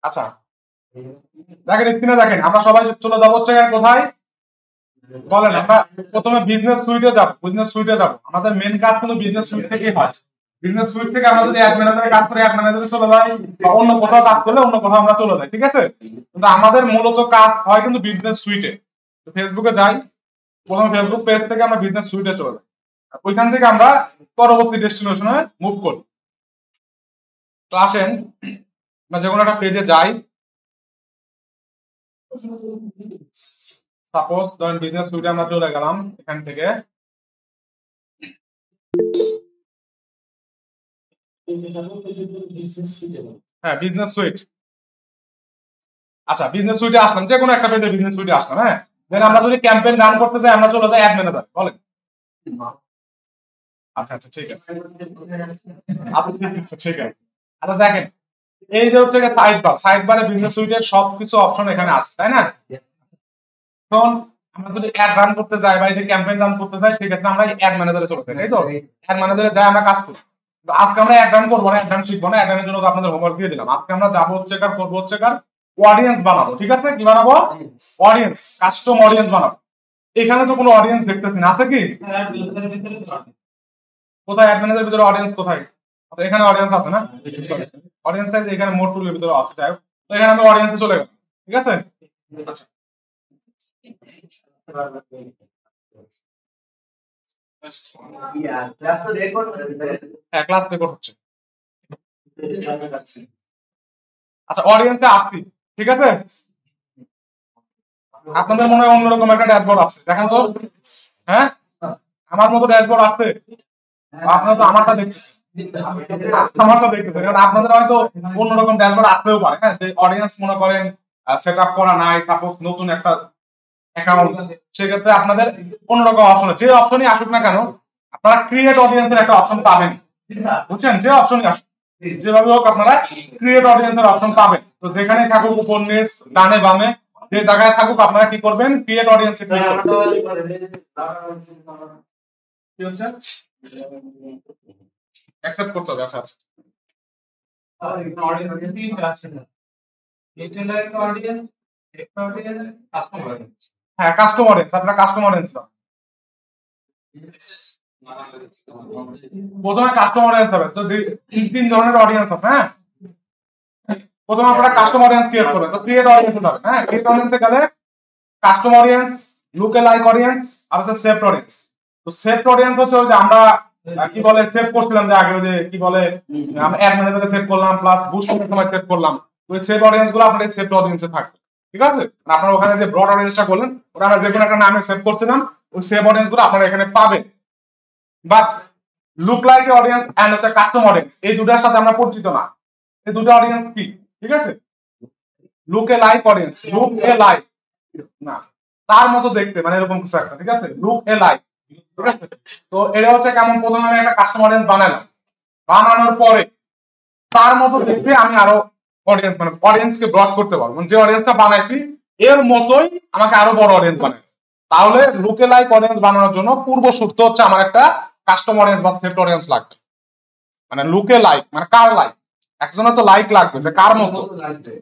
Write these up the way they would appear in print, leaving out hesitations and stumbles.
আচ্ছা দেখেন স্ক্রিনে দেখেন, আমরা সবাই চলে যাবো হচ্ছে কোথায় বলেন? আমরা প্রথমে বিজনেস সুইটে যাব। বিজনেস সুইটে যাব, আমাদের মেন কাজ কিন্তু বিজনেস সুইট থেকেই হয়। বিজনেস সুইট থেকে আমরা যদি অ্যাড ম্যানেজারে কাজ করি, অ্যাড ম্যানেজারে চলে যাই, বা অন্য কোথাও কাজ করলে অন্য কোথাও আমরা চলে যাই, ঠিক আছে? কিন্তু আমাদের মূলত কাজ হয় কিন্তু বিজনেস সুইটে। ফেসবুকে যাই, প্রথমে ফেসবুক পেজ থেকে আমরা বিজনেস সুইটে চলে যাই, ওইখান থেকে আমরা পরবর্তী ডেস্টিনেশনে মুভ করি। তো আসেন আমরা যে কোনো একটা পেজে যাই, সাপোজ ধরেন বিজনেস সুইটে আমরা চলে গেলাম এখান থেকে। হ্যাঁ বিজনেস সুইট। আচ্ছা বিজনেস সুইটে আসলাম, যে কোনো একটা পেজে বিজনেস সুইটে আসলাম। হ্যাঁ দেন আমরা যদি ক্যাম্পেইন রান করতে চাই আমরা চলে যাই অ্যাড ম্যানেজার, বলেন? আচ্ছা আচ্ছা ঠিক আছে, আচ্ছা ঠিক আছে ঠিক আছে। আচ্ছা দেখেন, এই যে হচ্ছে সাইড বার, সাইড বারে বিজনেস সুইটের সবকিছু অপশন এখানে আছে, তাই না? এখন আমরা যদি অ্যাড রান করতে যাই বা এই যে ক্যাম্পেইন রান করতে চাই, সেক্ষেত্রে আমরা অ্যাড ম্যানেজারে চলে যাই, তাই তো? অ্যাড ম্যানেজারে যাই আমরা কাজ করি। তো আজকে আমরা অ্যাড রান করবো না, অ্যাড রান শিখবো না, অ্যাড রানের জন্য তো আপনাদের হোমওয়ার্ক দিয়ে দিলাম। আজকে আমরা যাবো হচ্ছে করবো হচ্ছে অডিয়েন্স বানাবো, ঠিক আছে? কি বানাবো? অডিয়েন্স, কাস্টম অডিয়েন্স বানাবো। এখানে তো কোনো অডিয়েন্স দেখতেছি না, আছে কি? কোথায় অ্যাড ম্যানেজারের ভিতরে অডিয়েন্স কোথায়? আচ্ছা এখানে অডিয়েন্স আছে না? অডিয়েন্সটা এখানে মোড টুলের ভিতরে আছে, তাই তো এখানে আমি অডিয়েন্সে চলে গেলাম, ঠিক আছে? আচ্ছা হ্যাঁ ক্লাস রেকর্ড হচ্ছে। আচ্ছা অডিয়েন্সে আসছি, ঠিক আছে? আপনাদের মনে হয় অন্যরকম একটা ড্যাশবোর্ড আছে, দেখেন তো। হ্যাঁ আমার মতো ড্যাশবোর্ড আছে, আপনারা তো আমারটা দেখতেছেন, আমারটা দেখতেছেন, কারণ আপনাদের হয়তো অন্যরকম ড্যাশবোর্ড আসতেও পারে। হ্যাঁ যে অডিয়েন্স মনে করেন সেট আপ করা নাই, সাপোজ নতুন একটা অ্যাকাউন্ট, সেক্ষেত্রে আপনাদের অন্যরকম অপশন, যে অপশনই আসুক না কেন আপনারা ক্রিয়েট অডিয়েন্সের একটা অপশন পাবেন, বুঝছেন? যে অপশনই আসুক, যেভাবে হোক আপনারা ক্রিয়েট অডিয়েন্সের অপশন পাবেন। তো যেখানে থাকুক উপর নিচ ডানে বামে যে জায়গায় থাকুক আপনারা কি করবেন? ক্রিয়েট অডিয়েন্সে ক্লিক করবেন। কি হচ্ছে? অ্যাকসেপ্ট করতে হবে। আচ্ছা আচ্ছা হ্যাঁ কাস্টম অডিয়েন্স, আপনারা কাস্টম অডিয়েন্স প্রথমে কাস্টম অডিয়েন্স হবে। তো তিন ধরনের অডিয়েন্স আছে। হ্যাঁ প্রথমে আপনারা কাস্টম অডিয়েন্স ক্রিয়েট করবেন, তো ক্রিয়েট অডিয়েন্স হবে। হ্যাঁ ক্রিয়েট অডিয়েন্সে গেলে custom audience, lookalike audience আর হচ্ছে সেভড অডিয়েন্স। তো সেভড অডিয়েন্স হচ্ছে ওই যে আমরা কি বলে সেভ করছিলাম যে আগে, ওই যে কি বলে আমরা অ্যাড ম্যানেজারে সেভ করলাম প্লাস বুস্টের সময় সেভ করলাম, ওই সেভ অডিয়েন্স গুলো আপনাদের সেভড অডিয়েন্সে থাকবে, ঠিক আছে? আপনারা ওখানে যে ব্রড অডিয়েন্সটা করলেন ওটা আমরা যে কোনো একটা নামে সেভ করছিলাম, ওই সেভ অডিয়েন্স গুলো আপনারা এখানে পাবেন। But look like audience and হচ্ছে কাস্টম অডিয়েন্স, এই দুটার সাথে আমরা পরিচিত না। এই দুটো অডিয়েন্স কি, ঠিক আছে? লুক এ লাইক অডিয়েন্স, লুক এ লাইক না তার মতো দেখতে, মানে এরকম কিছু একটা, ঠিক আছে? লুক এ লাইক, ঠিক আছে? তো এটা হচ্ছে কেমন, প্রথমে আমি একটা কাস্টম অডিয়েন্স বানালাম, বানানোর পরে তার মতো দেখতে আমি আরো অডিয়েন্স মানে অডিয়েন্সকে ব্রড করতে পারবো, যে অডিয়েন্সটা বানাইছি এর মতোই আমাকে আরো বড় অডিয়েন্স বানাই। তাহলে লুকে লাইক অডিয়েন্স বানানোর জন্য পূর্ব শর্ত হচ্ছে আমার একটা কাস্টম অডিয়েন্স বা সেভড অডিয়েন্স লাগবে। মানে লুকে লাইক মানে কার লাইক, একজনের তো লাইক লাগবে যে কার মতো,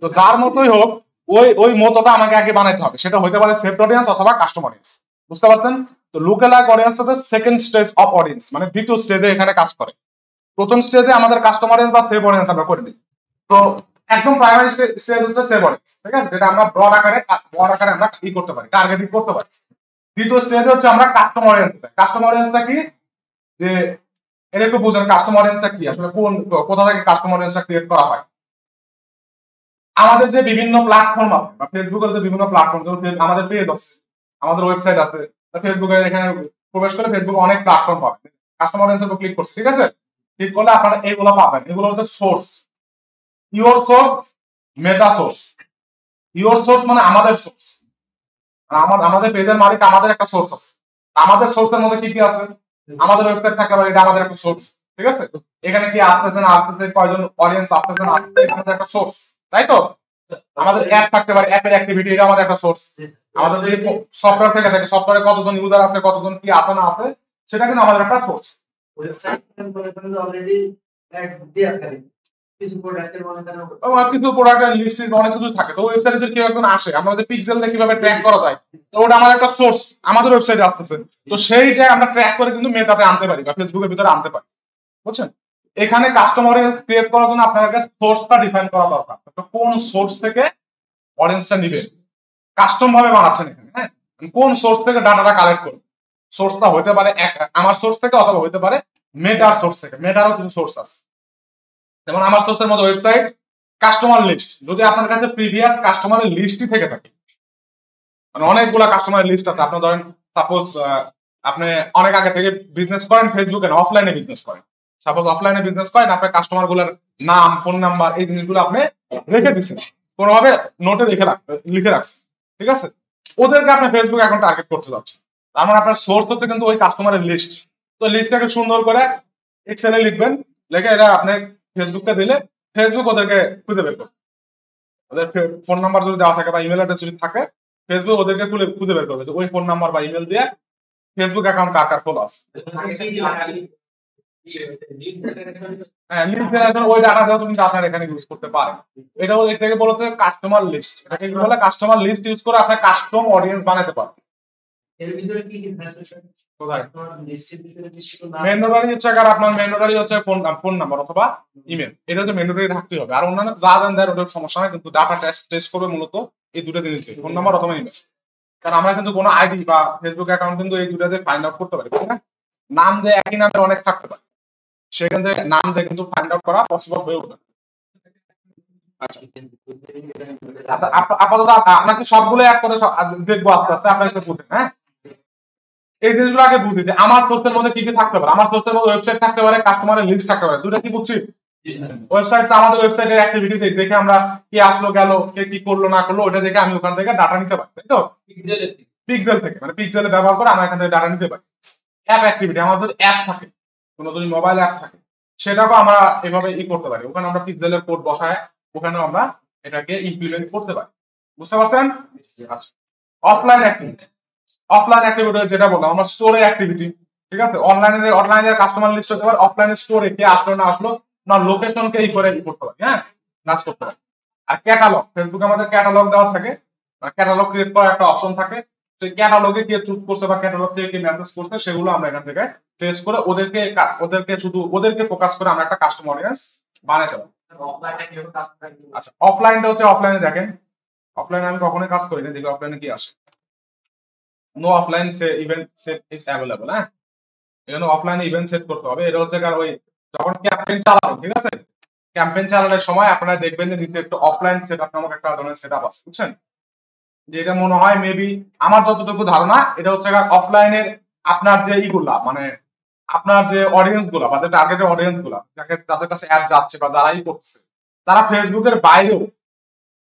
তো যার মতোই হোক ওই ওই মতোটা আমাকে আগে বানাইতে হবে, সেটা হইতে পারে সেভড অডিয়েন্স অথবা কাস্টম অডিয়েন্স, বুঝতে পারছেন? তো লুকে লাইক অডিয়েন্স হচ্ছে সেকেন্ড স্টেজ অফ অডিয়েন্স, মানে দ্বিতীয় স্টেজে এখানে কাজ করে। প্রথম স্টেজে আমাদের কাস্টম অডিয়েন্স বা সেভ অডিয়েন্স আমরা করে দিই। তো একদম প্রাইমারি স্টেজ হচ্ছে সেভ অডিয়েন্স, ঠিক আছে? যেটা আমরা ব্রড আকারে আমরা কি করতে পারি, টার্গেটিং করতে পারি। দ্বিতীয় স্টেজে হচ্ছে আমরা কাস্টম অডিয়েন্স। কাস্টম অডিয়েন্সটা কি, যে এটা একটু বুঝেন কাস্টম অডিয়েন্সটা কি আসলে, কোথা থেকে কাস্টম অডিয়েন্সটা ক্রিয়েট করা হয়। আমাদের যে বিভিন্ন প্ল্যাটফর্ম আছে বা ফেসবুকের যে বিভিন্ন প্ল্যাটফর্ম, আমাদের পেজ আছে, আমাদের ওয়েবসাইট আছে, ফেসবুকে এখানে প্রবেশ করে ফেসবুকে অনেক প্ল্যাটফর্ম পাবেন। কাস্টম অডিয়েন্সের উপর ক্লিক করছি, ঠিক আছে? ক্লিক করলে আপনারা এইগুলো পাবেন। এগুলো হচ্ছে source, your source, meta source. Your source মানে আমাদের সোর্স, আমাদের পেজের মালিক আমাদের একটা সোর্স আছে। আমাদের সোর্সের মধ্যে কি কি আছে? আমাদের ওয়েবসাইট থাকতে পারে, এটা আমাদের একটা সোর্স, ঠিক আছে? এখানে কি আসতেছে না আসতেছে, কয়জন অডিয়েন্স আসতেছে না আসতেছে, এটা একটা সোর্স, তাই তো? আমাদের অ্যাপ থাকতে পারে, অ্যাপের অ্যাক্টিভিটি, এটা আমাদের একটা সোর্স। আমাদের যদি সফটওয়্যার থেকে থাকে, সফটওয়্যারে কতজন ইউজার আছে, কতজন কি আছে না আছে, সেটা কিন্তু আমাদের একটা সোর্স। কিছু প্রোডাক্টের লিস্ট অনেক কিছু থাকে। তো ওয়েবসাইটে যদি কেউ একজন আসে, আমাদের পিক্সেল দিয়ে কিভাবে ট্র্যাক করা যায়, তো ওটা আমাদের একটা সোর্স আমাদের ওয়েবসাইটে আসতেছে, তো সেইটা আমরা ট্র্যাক করে কিন্তু মেটাতে আনতে পারি বা ফেসবুকের ভিতরে আনতে পারি, বুঝছেন? এখানে কাস্টমার অডিয়েন্স ক্রিয়েট করার জন্য আপনার কাছে সোর্সটা ডিফাইন করা দরকার। তো কোন সোর্স থেকে অডিয়েন্সটা নিবেন, কাস্টম ভাবে বানাচ্ছেন এখানে, হ্যাঁ, কোন সোর্স থেকে ডাটাটা কালেক্ট করবেন। সোর্সটা হতে পারে আমার সোর্স থেকে, অথবা হতে পারে মেটার সোর্স থেকে। মেটারও কিছু সোর্স আছে, যেমন আমার সোর্সের মতো ওয়েবসাইট, কাস্টমার লিস্ট। যদি আপনার কাছে প্রিভিয়াস কাস্টমারের লিস্টই থেকে থাকে, মানে অনেকগুলা কাস্টমারের লিস্ট আছে, আপনার ধরেন সাপোজ আপনি অনেক আগে থেকে বিজনেস করেন ফেসবুকে না অফলাইনে বিজনেস করেন, সাপোজ অফলাইনে বিজনেস করেন, আপনার কাস্টমার গুলোর নাম, ফোন নাম্বার, এই জিনিসগুলো আপনি রেখে দিচ্ছেন, কোনোভাবে নোটে লিখে রাখছেন, ঠিক আছে? ওদেরকে আপনি ফেসবুক এখন টার্গেট করতে যাচ্ছেন, তার মানে আপনার সোর্স হচ্ছে কিন্তু ওই কাস্টমারের লিস্ট। তো লিস্টটাকে সুন্দর করে এক্সেলে লিখবেন, লিখে এটা আপনি ফেসবুককে দিলে ফেসবুক ওদেরকে খুঁজে বের করবে। ওদের ফোন নাম্বার যদি দেওয়া থাকে বা ইমেল অ্যাড্রেস যদি থাকে, ফেসবুক ওদেরকে খুঁজে বের করবে ওই ফোন নাম্বার বা ইমেল দিয়ে ফেসবুক অ্যাকাউন্ট কার কার খোলা আছে। হ্যাঁ, লিঙ্ক জেনারেশন ওই ডাটা দিয়ে তুমি আপনার এখানে ইউজ করতে পারেন। এটাও এটাকে বলছে কাস্টমার লিস্ট। এটাকে কি বলে? কাস্টমার লিস্ট ইউজ করে আপনি কাস্টম অডিয়েন্স বানাতে পারেন। এর ভিতরে কি ম্যান্ডেটরি হচ্ছে আপনার ম্যান্ডেটরি হচ্ছে ফোন নাম্বার অথবা ইমেল, এটা হচ্ছে ম্যান্ডেটরি রাখতে হবে। আর অন্যান্য যা দেন দেয় ওটার সমস্যা নাই, কিন্তু ডাটা টেস্ট করবে মূলত এই দুটো জিনিস, ফোন নাম্বার অথবা ইমেল। কারণ আমরা কিন্তু কোনো আইডি বা ফেসবুক অ্যাকাউন্ট কিন্তু এই দুটাতে ফাইন্ড আউট করতে পারি, তাই না? নাম দিয়ে একই নামে অনেক থাকতে পারে, সেখান থেকে নাম দিয়ে কিন্তু ফাইন্ড আউট করা পসিবল হয়ে ওঠে। আচ্ছা, আপাতত আপনাকে সবগুলো এক করে দেখবো আস্তে আস্তে, আপনাকে বুঝেন। হ্যাঁ, এই জিনিসগুলো আগে বুঝি যে আমার সোর্সের মধ্যে কি কি থাকতে পারে। আমার সোর্সের মধ্যে ওয়েবসাইট থাকতে পারে, কাস্টমারের লিস্ট থাকতে পারে, দুটো কি বুঝছি? ওয়েবসাইট তো আমাদের ওয়েবসাইটের অ্যাক্টিভিটি দেখে আমরা কে আসলো গেল, কে কি করলো না করলো, ওটা দেখে আমি ওখান থেকে ডাটা নিতে পারি, তাই তো? পিক্সেল থেকে, মানে পিক্সেলে ব্যবহার করে আমরা এখান থেকে ডাটা নিতে পারি। অ্যাপ অ্যাক্টিভিটি, আমাদের অ্যাপ থাকে, কোনো যদি মোবাইল অ্যাপ থাকে, সেটাকেও আমরা এভাবে করতে পারি। ওখানে আমরা পিক্সেলের কোড বসায় ওখানেও আমরা এটাকে ইমপ্লিমেন্ট করতে পারি, বুঝতে পারছেন? আচ্ছা, অফলাইন অ্যাক্টিভিটি। অফলাইন অ্যাক্টিভিটি যেটা বললাম আমরা স্টোরে অ্যাক্টিভিটি, ঠিক আছে? অনলাইনের কাস্টমার লিস্ট হতে পারে, অফলাইনে স্টোরে কে আসলো না আসলো না লোকেশনকে করে করতে পারি, হ্যাঁ, কাজ করতে পারি। আর ক্যাটালগ, ফেসবুকে আমাদের ক্যাটালগ দেওয়া থাকে, ক্যাটালগ ক্রিয়েট করার একটা অপশন থাকে, সেই ক্যাটালগে কে চুজ করছে বা ক্যাটালগ থেকে কে মেসেজ করছে সেগুলো আমরা এখান থেকে টেস্ট করে ওদেরকে ফোকাস করে আমরা একটা কাস্টমার অডিয়েন্স বানাতে পারি। আচ্ছা, অফলাইনটা হচ্ছে, অফলাইনে দেখেন, অফলাইনে আমি কখনোই কাজ করি না, দেখি অফলাইনে কি আসে। No offline event set is available. হ্যাঁ, এখানে অফলাইনে ইভেন্ট সেট করতে হবে। এটা হচ্ছে কার ওই যখন ক্যাম্পেইন চালাবেন, ঠিক আছে? ক্যাম্পেইন চালানোর সময় আপনারা দেখবেন যে নিচে একটু অফলাইন সেটআপ নামক একটা ধরনের সেটআপ আছে, বুঝছেন? যেটা মনে হয় মেবি আমার যতটুকু ধারণা এটা হচ্ছে অফলাইনের আপনার যে ইগুলা, মানে আপনার যে অডিয়েন্স গুলা বা টার্গেটের অডিয়েন্স গুলা যাদের কাছে অ্যাড যাচ্ছে বা যারাই করছে, তারা ফেসবুকের বাইরেও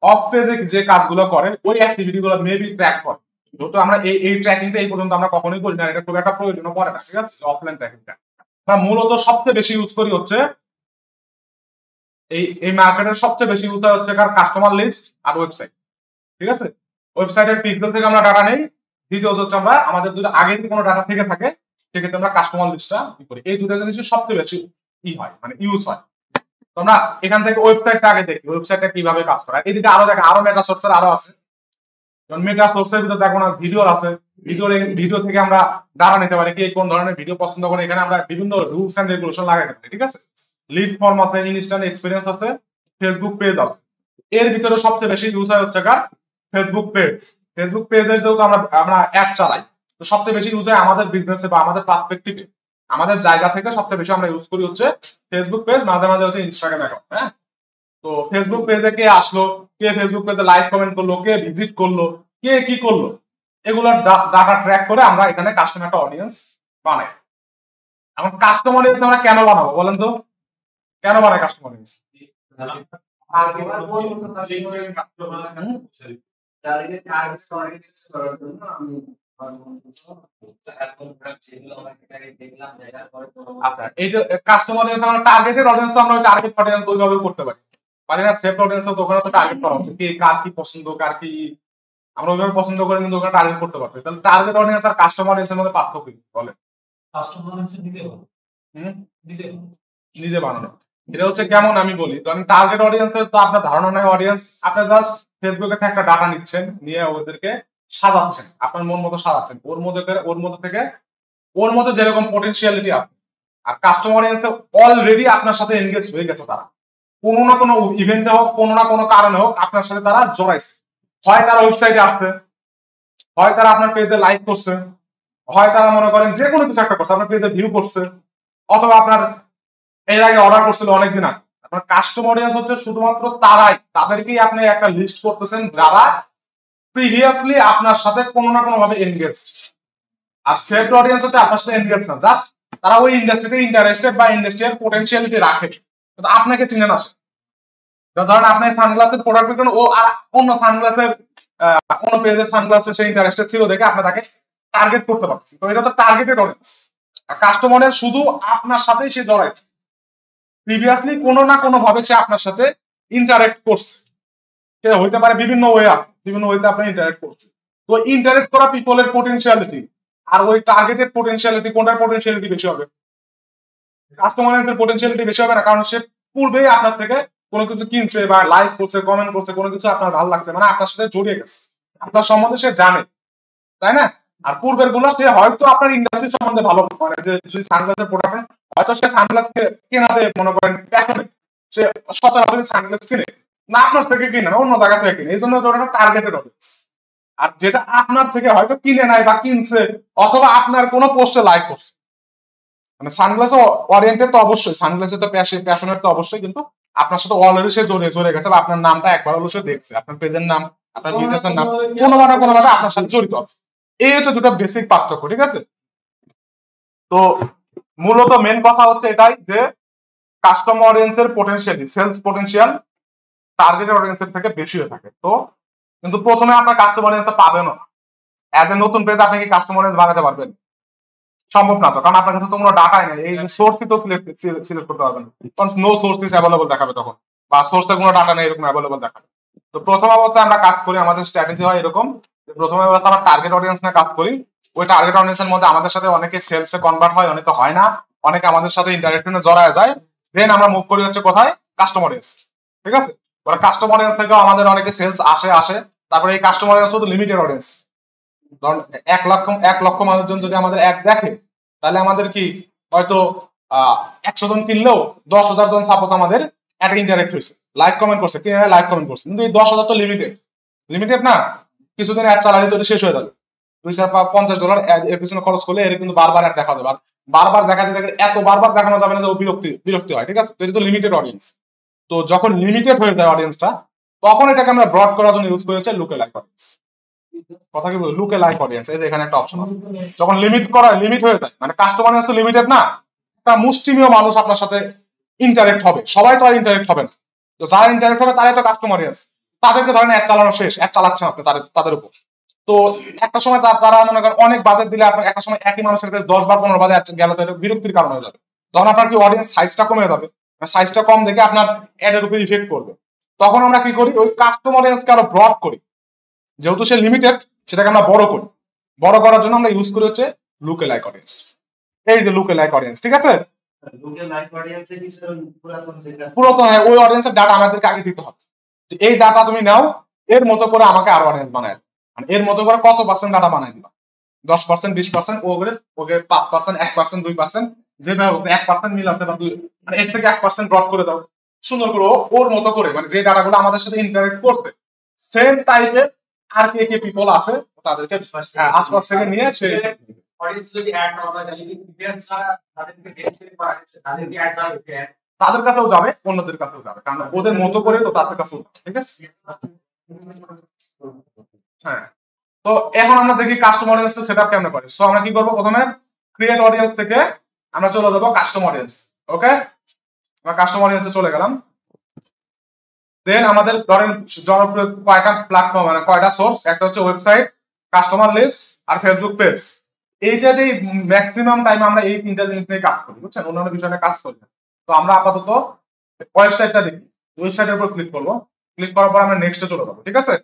অফ পেজে যে কাজগুলো করে ওই অ্যাক্টিভিটি গুলো মেবি ট্র্যাক করে। যেহেতু আমরা এই ট্র্যাকিংটা এই পর্যন্ত আমরা কখনোই করি না, এটা খুব একটা প্রয়োজন পড়ে না, ঠিক আছে? অফলাইন ট্র্যাকিংটা আমরা মূলত সবচেয়ে বেশি ইউজ করি হচ্ছে এই মার্কেটের সবচেয়ে বেশি ইউজ হচ্ছে কাস্টমার লিস্ট আর ওয়েবসাইট, ঠিক আছে? ওয়েবসাইটের পিক্সেল থেকে আমরা ডাটা নেই, দ্বিতীয়ত হচ্ছে আমরা আমাদের যদি আগে কোনো ডাটা থেকে থাকে সেক্ষেত্রে আমরা কাস্টমার লিস্টটা করি। এই দুটো জিনিসের সবচেয়ে বেশি হয়, মানে ইউজ হয়। তোমরা এখান থেকে ওয়েবসাইটটা আগে দেখি, ওয়েবসাইটটা কিভাবে কাজ করে। এদিকে আরো দেখেন, আরো মেটা সোর্সের আরো আছে, যেমন মেটা সোর্সের ভিতরে দেখো না ভিডিও আছে, ভিডিও থেকে আমরা ডাটা নিতে পারি, কে কোন ধরনের ভিডিও পছন্দ করে, এখানে আমরা বিভিন্ন রুলস এন্ড রেগুলেশন লাগাইতে পারি, ঠিক আছে? লিড ফর্ম আছে, ইনস্ট্যান্ট এক্সপিরিয়েন্স আছে, ফেসবুক পেজ আছে। এর ভিতরে সবচেয়ে বেশি ইউজ হয় হচ্ছে ফেসবুক পেজ। ফেসবুক পেজের যেহেতু আমরা অ্যাড চালাই, তো সবচেয়ে বেশি ইউজ হয় আমাদের বিজনেসে বা আমাদের পার্সপেক্টিভে, আমাদের জায়গা থেকে সবচেয়ে বেশি আমরা ইউজ করি হচ্ছে ফেসবুক পেজ, মাঝে মাঝে হচ্ছে ইনস্টাগ্রাম অ্যাকাউন্ট। হ্যাঁ, তো ফেসবুক পেজে কে আসলো, কে ফেসবুক পেজে লাইক কমেন্ট করলো, কে ভিজিট করলো, কে কি করলো, এগুলোর ডাটা ট্র্যাক করে আমরা এখানে কাস্টমার একটা অডিয়েন্স বানাই। এখন কাস্টমার অডিয়েন্স আমরা কেন বানাবো বলেন তো? কেন বানাই কাস্টমার অডিয়েন্স? আচ্ছা, এই যে কাস্টমার অডিয়েন্স আমরা টার্গেটেড অডিয়েন্স, তো আমরা ওই টার্গেট অডিয়েন্স ওইভাবে করতে পারি না। সেফ অডিয়েন্স তো ওখানে তো টার্গেট করা হচ্ছে, কে কার কি পছন্দ, কার কি আমরা ওইভাবে পছন্দ করে কিন্তু ওখানে টার্গেট করতে পারছি। তাহলে টার্গেট অডিয়েন্স আর কাস্টমার অডিয়েন্সের মধ্যে পার্থক্য কি বলে? কাস্টমার অডিয়েন্স নিজে বানানো, এটা হচ্ছে কেমন আমি বলি, ধরেন টার্গেট অডিয়েন্সের তো আপনার ধারণা নাই, অডিয়েন্স আপনি জাস্ট ফেসবুকে থেকে একটা ডাটা নিচ্ছেন, নিয়ে ওদেরকে সাজাচ্ছেন, আপনার মন মতো সাজাচ্ছেন, ওর মধ্যে যেরকম পটেনশিয়ালিটি আছে। আর কাস্টমার অডিয়েন্সে অলরেডি আপনার সাথে এনগেজ হয়ে গেছে, তারা কোনো না কোনো ইভেন্টে হোক, কোনো না কোনো কারণে হোক আপনার সাথে তারা জড়াইছে। হয় তারা ওয়েবসাইটে আসছে, হয় তারা আপনার পেজে লাইক করছে, হয় তারা মনে করেন যে কোনো কিছু একটা করছে, আপনার পেজে ভিউ করছে, অথবা আপনার এর আগে অর্ডার করছিল অনেকদিন আগে। আপনার কাস্টমার অডিয়েন্স হচ্ছে শুধুমাত্র তারাই, তাদেরকেই আপনি একটা লিস্ট করতেছেন যারা প্রিভিয়াসলি আপনার সাথে কোনো না কোনো ভাবে এনগেজড। আর সেলফ অডিয়েন্স হচ্ছে আপনার সাথে এনগেজ না, জাস্ট তারা ওই ইন্ডাস্ট্রিতে ইন্টারেস্টেড বা ইন্ডাস্ট্রিয়াল পোটেনশিয়ালিটি রাখে, কিন্তু আপনাকে চিনে না। ধরেন আপনি সানগ্লাসের প্রোডাক্ট বিক্রেন, ও আর অন্য সানগ্লাসের অন্য পেজের সানগ্লাসের সেই ইন্টারেস্টেড ছিল দেখে আপনি তাকে টার্গেট করতে পারছেন, তো এটা তো টার্গেটেড অডিয়েন্স। আর কাস্টমারের শুধু আপনার সাথেই সে জড়াইছে, প্রিভিয়াসলি কোনো না কোনো ভাবে সে আপনার সাথে ইন্টারেক্ট করছে, সে হইতে পারে বিভিন্ন ওয়েতে আপনি ইন্টারেক্ট করছে। তো ইন্টারেক্ট করা পিপলের পোটেনশিয়ালিটি আর ওই টার্গেটেড পোটেনশিয়ালিটি, কোনটার পোটেনশিয়ালিটি বেশি হবে? কাস্টমারের পোটেনশিয়ালিটি বেশি হবে না, কারণ সে পূর্বেই আপনার থেকে কোনো কিছু কিনছে বা লাইক করছে, কমেন্ট করছে, কোনো কিছু আপনার ভালো লাগছে, মানে আপনার সাথে জড়িয়ে গেছে, আপনার সম্বন্ধে সে জানে, তাই না? আর পূর্বের গুলো সে হয়তো আপনার ইন্ডাস্ট্রি সম্বন্ধে ভালো মানে যে সানগ্লাসের প্রোডাক্ট, হয়তো সে সানগ্লাস কেনাতে মনে করেন সে সচরাচর সানগ্লাস কিনে না আপনার থেকে কিনে না, অন্য জায়গা থেকে কিনে, এই জন্য টার্গেটেড অডিয়েন্স। আর যেটা আপনার থেকে হয়তো কিনে নাই বা কিনছে, অথবা আপনার কোনো পোস্টে লাইক করছে, মানে সানগ্লাস ওরিয়েন্টেড তো অবশ্যই, সানগ্লাসে তো প্যাশনের তো অবশ্যই, কিন্তু আপনার সাথে অলরেডি সে জড়িয়ে গেছে, বা আপনার নামটা একবার হলো সে দেখছে, আপনার পেজের নাম, আপনার বিজনেসের নাম কোনোভাবে আপনার সাথে জড়িত আছে। এই হচ্ছে দুটো বেসিক পার্থক্য, ঠিক আছে? তো মূলত মেন কথা হচ্ছে এটাই যে কাস্টমার অডিয়েন্সের পোটেনশিয়ালি, সেলস পোটেনশিয়াল টার্গেট অডিয়েন্সের থেকে বেশি হয়ে থাকে। তো কিন্তু প্রথমে আপনার কাস্টমার অডিয়েন্স পাবেনও না। অ্যাজ এ নতুন পেজ আপনি কি কাস্টমার অডিয়েন্স বানাতে পারবেন? সম্ভব না, তো কারণ আপনার কাছে তো কোনো ডাটাই নেই, এই সোর্সই তো সিলেক্ট করতে পারবেন, কারণ নো সোর্স ইজ অ্যাভেলেবল দেখাবে তখন, বা সোর্সে কোনো ডাটা নেই এরকম অ্যাভেলেবল দেখাবে। তো প্রথম অবস্থায় আমরা কাজ করি, আমাদের স্ট্র্যাটেজি হয় এরকম, প্রথম অবস্থায় আমরা টার্গেট অডিয়েন্স নিয়ে কাজ করি। ওই টার্গেট অডিয়েন্সের মধ্যে আমাদের সাথে অনেকে সেলসে কনভার্ট হয়, অনেকে হয় না, অনেকে আমাদের সাথে ইন্টারেকশনে জড়ায় যায়। দেন আমরা মুভ করি হচ্ছে কোথায়? কাস্টমার অডিয়েন্স, ঠিক আছে? ওরা কাস্টমার অডিয়েন্স থেকেও আমাদের অনেকে সেলস আসে। তারপরে এই কাস্টমার অডিয়েন্স শুধু লিমিটেড অডিয়েন্স, ধরুন 1 লক্ষ মানুষজন যদি আমাদের অ্যাড দেখে, তাহলে আমাদের কি হয়তো 100 জন কিনলেও 10,000 জন সাপোজ আমাদের একটা ইন্টারেক্ট হয়েছে, লাইক কমেন্ট করছে, কিনে লাইক কমেন্ট করছে, কিন্তু এই 10,000 তো লিমিটেড না, কিছুদিন অ্যাড চালালে তো শেষ হয়ে যাবে। $250 এর পিছনে খরচ করলে এর কিন্তু বারবার অ্যাড দেখা যাবে, আর বারবার দেখাতে দেখে এত বারবার দেখানো যাবে না যে ও বিরক্তি হয়, ঠিক আছে? তো এটা তো লিমিটেড অডিয়েন্স। তো যখন লিমিটেড হয়ে যায় অডিয়েন্সটা, তখন এটাকে আমরা ব্রড করার জন্য ইউজ করেছে লুকে লাইক অডিয়েন্স। কথা কি বলবো? লুকে লাইক অডিয়েন্স, এই যে এখানে একটা অপশন আছে, যখন লিমিট হয়ে যায়, মানে কাস্টমার অডিয়েন্স তো লিমিটেড না, একটা মুষ্টিমেয় মানুষ আপনার সাথে ইন্টারেক্ট হবে, সবাই তো আর ইন্টারেক্ট হবে না, তো যারা ইন্টারেক্ট হবে তারাই তো কাস্টমার অডিয়েন্স। তাদেরকে ধরেন অ্যাড চালানো শেষ, অ্যাড চালাচ্ছেন আপনি তাদের উপর, তো একটা সময় তারা মনে করেন অনেক বাজেট দিলে আপনার একটা সময় একই মানুষের কাছে 10 বার 15 বার গেল, তো এটা বিরক্তির কারণ হয়ে যাবে। তখন আপনার কি অডিয়েন্স সাইজটা কমে যাবে, সাইজটা কম দেখে আপনার অ্যাডের উপর ইফেক্ট করবে। তখন আমরা কি করি? ওই কাস্টমার অডিয়েন্সকে আরো ব্রড করি, যেহেতু সে লিমিটেড সেটাকে আমরা বড় করি। বড় করার জন্য আমরা ইউজ করি হচ্ছে লুকে লাইক অডিয়েন্স। এই যে লুকে লাইক অডিয়েন্স, ঠিক আছে? পুরাতন ওই অডিয়েন্সের ডাটা আমাদেরকে আগে দিতে হবে, যে এই ডাটা তুমি নাও, এর মতো করে আমাকে আরো অডিয়েন্স বানায়, মানে এর মতো করে কত পার্সেন্ট ডাটা বানাই দিবা, 10%, 20%, ওকে 5%, 1%, 2%, যেভাবে 1% মিল আছে, বা মানে এর থেকে 1% ব্রড করে দাও, সুন্দর করে ওর মতো করে, মানে যে ডাটাগুলো আমাদের সাথে ইন্টারেক্ট করতে সেম টাইপের আর কে পিপল আছে, তাদেরকে আশপাশ থেকে নিয়ে সে তাদের কাছেও যাবে, অন্যদের কাছেও যাবে, কারণ ওদের মতো করে তো তাদের কাছেও যাবে, ঠিক আছে? হ্যাঁ, তো এখন আমরা দেখি কাস্টমার অডিয়েন্স সেটআপ কেমনে করে। সো আমরা কি করব? প্রথমে ক্রিয়েট অডিয়েন্স থেকে আমরা চলে যাব কাস্টমার অডিয়েন্স। ওকে, আমরা কাস্টমার অডিয়েন্সে চলে গেলাম। দেন আমাদের ধরেন জনপ্রিয় কয়টা প্ল্যাটফর্ম, মানে কয়টা সোর্স, একটা হচ্ছে ওয়েবসাইট, কাস্টমার লিস্ট আর ফেসবুক পেজ। এইটাতেই ম্যাক্সিমাম টাইম আমরা এই তিনটা জিনিস নিয়ে কাজ করি, বুঝছেন? অন্যান্য বিষয় নিয়ে কাজ করি না। তো আমরা আপাতত ওয়েবসাইটটা দেখি, ওয়েবসাইটের উপর ক্লিক করবো, ক্লিক করার পর আমরা নেক্সটে চলে যাবো, ঠিক আছে?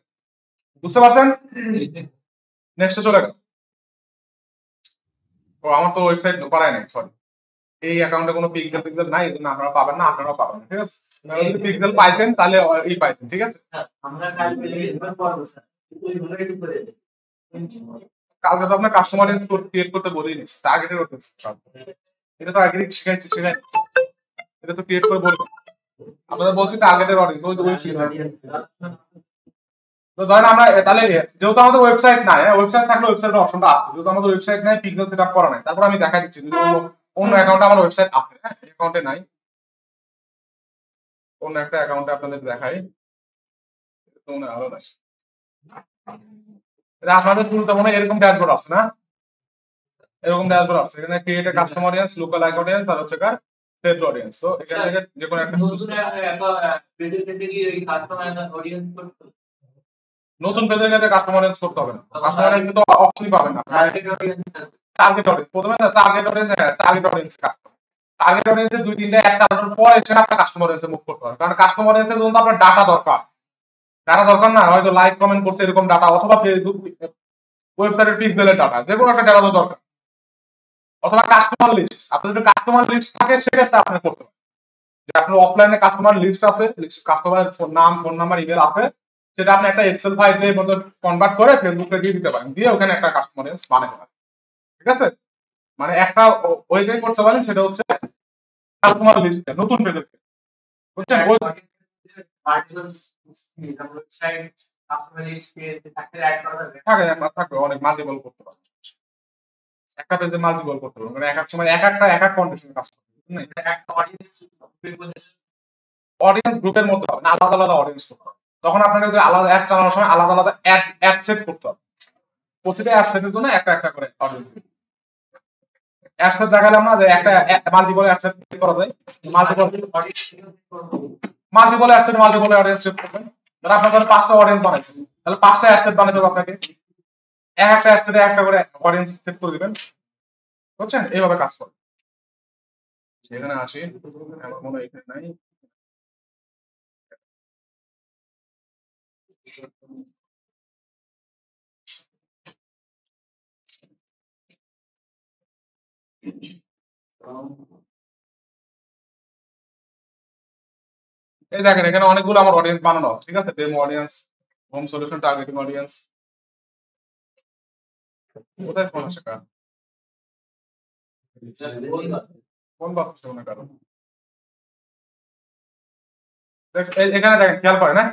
বুঝতে পারছেন? নেক্সটে চলে গেল। ও আমার তো ওয়েবসাইট করাই নাই, সরি। এই অ্যাকাউন্টে কোনো পিক্সেল নাই, এজন্য আপনারা পাবেন না, আপনারাও পাবেন না, ঠিক আছে? আপনারা যদি পিক্সেল পাইতেন তাহলে এই পাইতেন, ঠিক আছে? আমরা কালকে করব স্যার, ওইভাবে একটু করে দিন। কালকে তো আপনার কাস্টমার ক্রিয়েট করতে বলিনি, টার্গেটের ওপর এটা তো আগে শিখাইছি, এটা তো ক্রিয়েট করে বলবেন। আপনাদের বলছি টার্গেটের অডিয়েন্স, ওই সিস্টেম। তো ধরেন আমরা তাহলে যেহেতু আমাদের ওয়েবসাইট নাই, ওয়েবসাইট থাকলে ওয়েবসাইটের অপশনটা আছে, যেহেতু আমাদের ওয়েবসাইট নাই, পিক্সেল সেটআপ করা নাই, তারপর আমি দেখাই দিচ্ছি অন্য অ্যাকাউন্টে আমার ওয়েবসাইট আছে, হ্যাঁ অ্যাকাউন্টে নাই, অন্য একটা অ্যাকাউন্টে আপনাদের দেখাই, মনে আরো নাই। এটা আপনাদের শুরুতে মনে হয় এরকম ড্যাশবোর্ড আছে না, এরকম ড্যাশবোর্ড আছে, এখানে create a customer audience, lookalike audience আর হচ্ছে কার সেভড অডিয়েন্স। তো এখান থেকে যে কোনো একটা নতুন পেজের ক্ষেত্রে কাস্টমার অডিয়েন্স করতে হবে না, কাস্টমার অডিয়েন্স কিন্তু অপশনই পাবেন না। টার্গেট অডিয়েন্স প্রথমে না, টার্গেট অডিয়েন্স টার্গেট অডিয়েন্সে দুই তিনটা অ্যাড চালানোর পর এসে আপনার কাস্টমার অডিয়েন্সে মুভ করতে হবে, কারণ কাস্টমার অডিয়েন্সের জন্য আপনার ডাটা দরকার না, হয়তো লাইক কমেন্ট করছে এরকম ডাটা, অথবা ফেসবুক ওয়েবসাইটের পিক্সেলের ডাটা, যে কোনো একটা ডাটা তো দরকার, অথবা কাস্টমার লিস্ট। আপনার যদি কাস্টমার লিস্ট থাকে সেক্ষেত্রে আপনি করতে পারেন, যে আপনার অফলাইনে কাস্টমার লিস্ট আছে, কাস্টমারের নাম, ফোন নাম্বার, ইমেল আছে, সেটা আপনি একটা এক্সেল ফাইলের মধ্যে কনভার্ট করে ফেসবুকে দিয়ে দিতে পারেন, দিয়ে ওখানে একটা কাস্টমার অডিয়েন্স বানাতে পারেন, ঠিক আছে? মানে একটা ওই যে করতে পারেন, সেটা হচ্ছে কাস্টমার লিস্ট নতুন পেজের, বুঝছেন? ওই থাকবে অনেক মাল্টিপল করতে পারবেন, একটা পেজে মাল্টিপল করতে পারবেন, মানে এক এক সময় এক এক কন্ডিশনে কাজ করতে পারবেন, একটা অডিয়েন্স গ্রুপের মধ্যে হবে না, আলাদা আলাদা অডিয়েন্স করতে হবে। তখন আপনাকে যদি আলাদা অ্যাড চালানোর সময় আলাদা আলাদা অ্যাড সেট করতে হবে, প্রতিটা অ্যাড সেটের জন্য একটা একটা করে অডিয়েন্স। অ্যাড সেট দেখালাম না যে একটা মাল্টিপল অ্যাড সেট করা যায়, multiple ad set multiple audience set করবেন। ধর আপনার ধরে 5টা অডিয়েন্স বানাইছেন, তাহলে 5টা অ্যাড সেট বানাতে হবে আপনাকে, এক একটা অ্যাড সেটে একটা করে অডিয়েন্স সেট করে দিবেন, বুঝছেন? এইভাবে কাজ করে। সেখানে আসি, আমার মনে হয় এখানে নাই। এই দেখেন এখানে অনেকগুলো আমার অডিয়েন্স বানানো, ঠিক আছে? Demo audience, home solution, targeting audience, কোথায় ফোন আসে কার, কোন বাচ্চা মনে কারণ এখানে দেখেন, খেয়াল করেন না,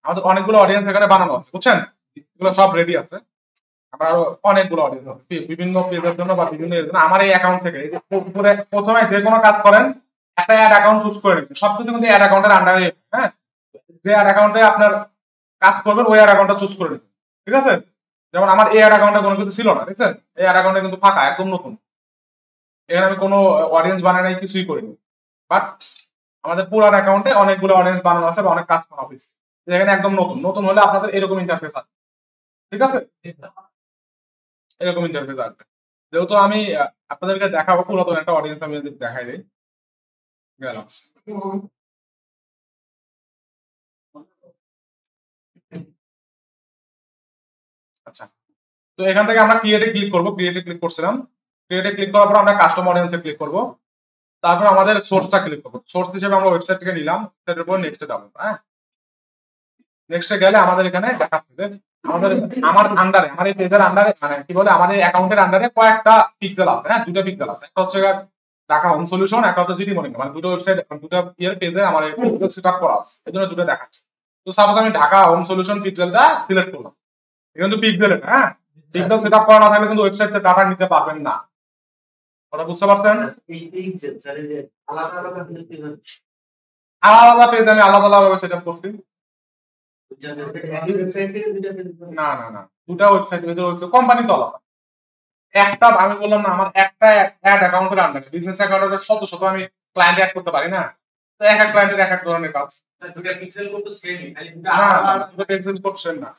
আমাদের অনেকগুলো অডিয়েন্স এখানে বানানো আছে, বুঝছেন? এগুলো সব রেডি আছে, আমার আরো অনেকগুলো অডিয়েন্স আছে বিভিন্ন পেজের জন্য বা বিভিন্ন এর জন্য। আমার এই অ্যাকাউন্ট থেকে এই যে প্রথমে যে কোনো কাজ করেন একটা অ্যাড অ্যাকাউন্ট চুজ করে নিন, সবকিছু কিন্তু অ্যাড অ্যাকাউন্টের আন্ডারে, হ্যাঁ? যে অ্যাড অ্যাকাউন্টে আপনার কাজ করবেন ওই অ্যাড অ্যাকাউন্টটা চুজ করে নিন, ঠিক আছে? যেমন আমার এই অ্যাড অ্যাকাউন্টে কোনো কিছু ছিল না, দেখছেন? এই অ্যাড অ্যাকাউন্টে কিন্তু ফাঁকা, একদম নতুন, এখানে আমি কোনো অডিয়েন্স বানাই নাই, কিছুই করিনি, বাট আমাদের পুরান অ্যাকাউন্টে অনেকগুলো অডিয়েন্স বানানো আছে বা অনেক কাজ করা হয়েছে, এখানে একদম নতুন হলে আপনাদের এরকম ইন্টারফেস আছে, ঠিক আছে? এরকম ইন্টারফেস আসবে। যেহেতু আমি আপনাদেরকে দেখাবো পুরাতন একটা অডিয়েন্স, আমি দেখাই দিই, গেলাম। আচ্ছা, তো এখান থেকে আমরা ক্রিয়েটে ক্লিক করবো, ক্রিয়েটে ক্লিক করছিলাম, ক্রিয়েটে ক্লিক করার পর আমরা কাস্টমার অডিয়েন্সে ক্লিক করবো, তারপর আমাদের সোর্সটা ক্লিক করবো, সোর্স হিসেবে আমরা ওয়েবসাইট থেকে নিলাম, সেটার উপর নেক্সটে যাবো, হ্যাঁ? নেক্সটে গেলে আমাদের এখানে দেখাচ্ছে আমার আন্ডারে, আমার এই পেজের আন্ডারে, মানে কি বলে, আমাদের অ্যাকাউন্টের আন্ডারে কয়েকটা পিক্সেল আছে, হ্যাঁ? দুটো পিক্সেল আছে, একটা হচ্ছে ঢাকা হোম সলিউশন, একটা হচ্ছে জিডি মর্নিং, মানে দুটো ওয়েবসাইট, দুটো ইয়ের পেজে আমার সেটআপ করা আছে, এজন্য দুটো দেখাচ্ছে। তো সাপোজ আমি ঢাকা হোম সলিউশন পিক্সেলটা সিলেক্ট করলাম, এটা কিন্তু পিক্সেল, হ্যাঁ? পিক্সেল সেটআপ করা না থাকলে কিন্তু ওয়েবসাইটে ডাটা নিতে পারবেন না, কথা বুঝতে পারছেন? আলাদা আলাদা পেজ আমি আলাদা আলাদা ভাবে সেটআপ করছি, না না না, দুটো ওয়েবসাইট, কোম্পানি তো আলাদা। একটা আমি বললাম না, আমার একটা অ্যাড অ্যাকাউন্টের আন্ডারে, বিজনেস অ্যাকাউন্টের শত শত আমি ক্লায়েন্ট অ্যাড করতে পারি না, তো এক এক ক্লায়েন্টের এক এক ধরনের কাজ, দুটো পিক্সেল কোড তো সেমই, খালি দুটো পিক্সেল কোড সেম না,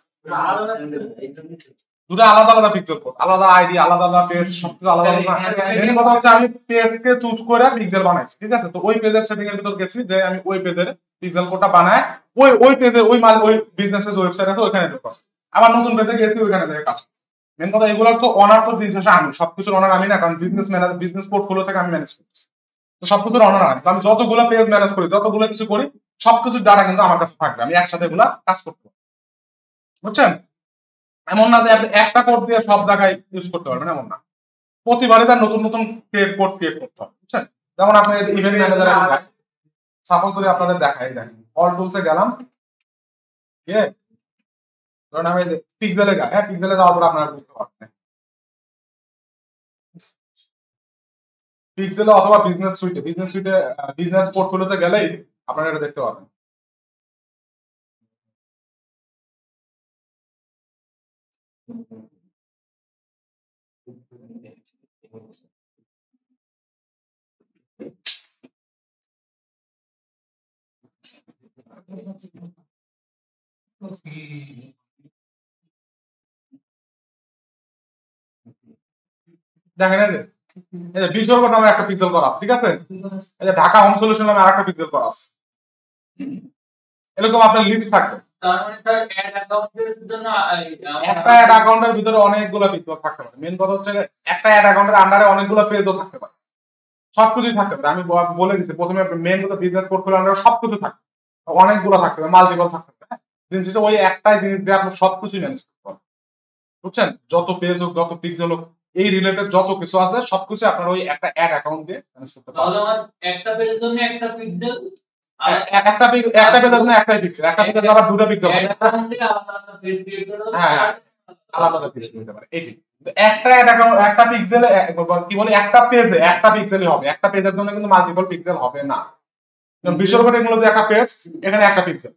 দুটো আলাদা আলাদা পিক্সেল কোড, আলাদা আইডি, আলাদা আলাদা পেজ, সবকিছু আলাদা আলাদা। মেইন কথা হচ্ছে আমি পেজকে চুজ করে পিক্সেল বানাইছি, ঠিক আছে? তো ওই পেজের সেটিং এর ভিতর গেছি যে আমি ওই পেজের পিক্সেল কোডটা বানায় ওই পেজে ওই বিজনেসের যে ওয়েবসাইট আছে ওইখানে ঢোকাছি, আবার নতুন পেজে গেছি ওইখানে থেকে কাজ। মেন কথা এগুলোর তো অনার তো দিন শেষে আমি, সবকিছুর অনার আমি না, কারণ বিজনেস পোর্টফোলিও থেকে আমি ম্যানেজ করছি। তো সবকিছুর অনার আমি, আমি যতগুলো পেজ ম্যানেজ করি, যতগুলো কিছু করি, সবকিছুর ডাটা কিন্তু আমার কাছে থাকবে, আমি একসাথে এগুলা কাজ করতে পারবো। বুঝছেন? এমন না যে আপনি একটা কোড দিয়ে সব জায়গায় ইউজ করতে পারবেন, এমন না। প্রতিবারে তার নতুন নতুন কোড ক্রিয়েট করতে হবে। বুঝছেন? যেমন আপনি ইভেন্ট ম্যানেজারে যাই, সাপোজ যদি আপনাদের দেখাই, দেখেন অল টুলসে গেলাম, ঠিক আছে? ধরুন আমি পিক্সেলে যাই, হ্যাঁ, পিক্সেলে যাওয়ার পর আপনারা বুঝতে পারবেন, পিক্সেলে অথবা বিজনেস সুইটে, বিজনেস পোর্টফোলিওতে গেলেই আপনারা এটা দেখতে পাবেন। দেখেন এই যে বিশ্বর্গ নামে একটা পিক্সেল করা আছে, ঠিক আছে? এই যে ঢাকা হোম সলিউশন নামে আরেকটা পিক্সেল করা আছে। এরকম আপনার লিস্ট থাকবে। তার মানে স্যার অ্যাড অ্যাকাউন্টের জন্য একটা অ্যাড অ্যাকাউন্টের ভিতরে অনেকগুলো পিক্সেল থাকতে পারে। মেন কথা হচ্ছে একটা অ্যাড অ্যাকাউন্টের আন্ডারে অনেকগুলো পেজও থাকতে পারে, সবকিছুই থাকতে পারে। আমি বলে দিচ্ছি প্রথমে, মেন কথা বিজনেস পোর্টফোলিও আন্ডারে সবকিছু থাকে, অনেকগুলো থাকতে পারে, মাল্টিপল থাকতে পারে। জিনিস হচ্ছে ওই একটাই জিনিস দিয়ে আপনি সবকিছু ম্যানেজ করতে পারেন। বুঝছেন? যত পেজ হোক, যত পিক্সেল হোক, এই রিলেটেড যত কিছু আছে সবকিছু আপনার ওই একটা অ্যাড অ্যাকাউন্ট দিয়ে ম্যানেজ করতে পারেন। তাহলে আমার একটা পেজের জন্য একটা পিক্সেল, একটা পেজের জন্য একটাই পিক্সেল, একটা পেজের আবার দুটো পিক্সেল অ্যাড অ্যাকাউন্টে আলাদা আলাদা পেজ ক্রিয়েট করে হ্যাঁ, আলাদা আলাদা পেজ নিতে পারে। এটি একটা অ্যাড অ্যাকাউন্ট, একটা পিক্সেলে কি বলে, একটা পেজে একটা পিক্সেলই হবে, একটা পেজের জন্য কিন্তু মাল্টিপল পিক্সেল হবে না। যেমন বিশ্বর্গ টেকনোলজি একটা পেজ, এখানে একটা পিক্সেল।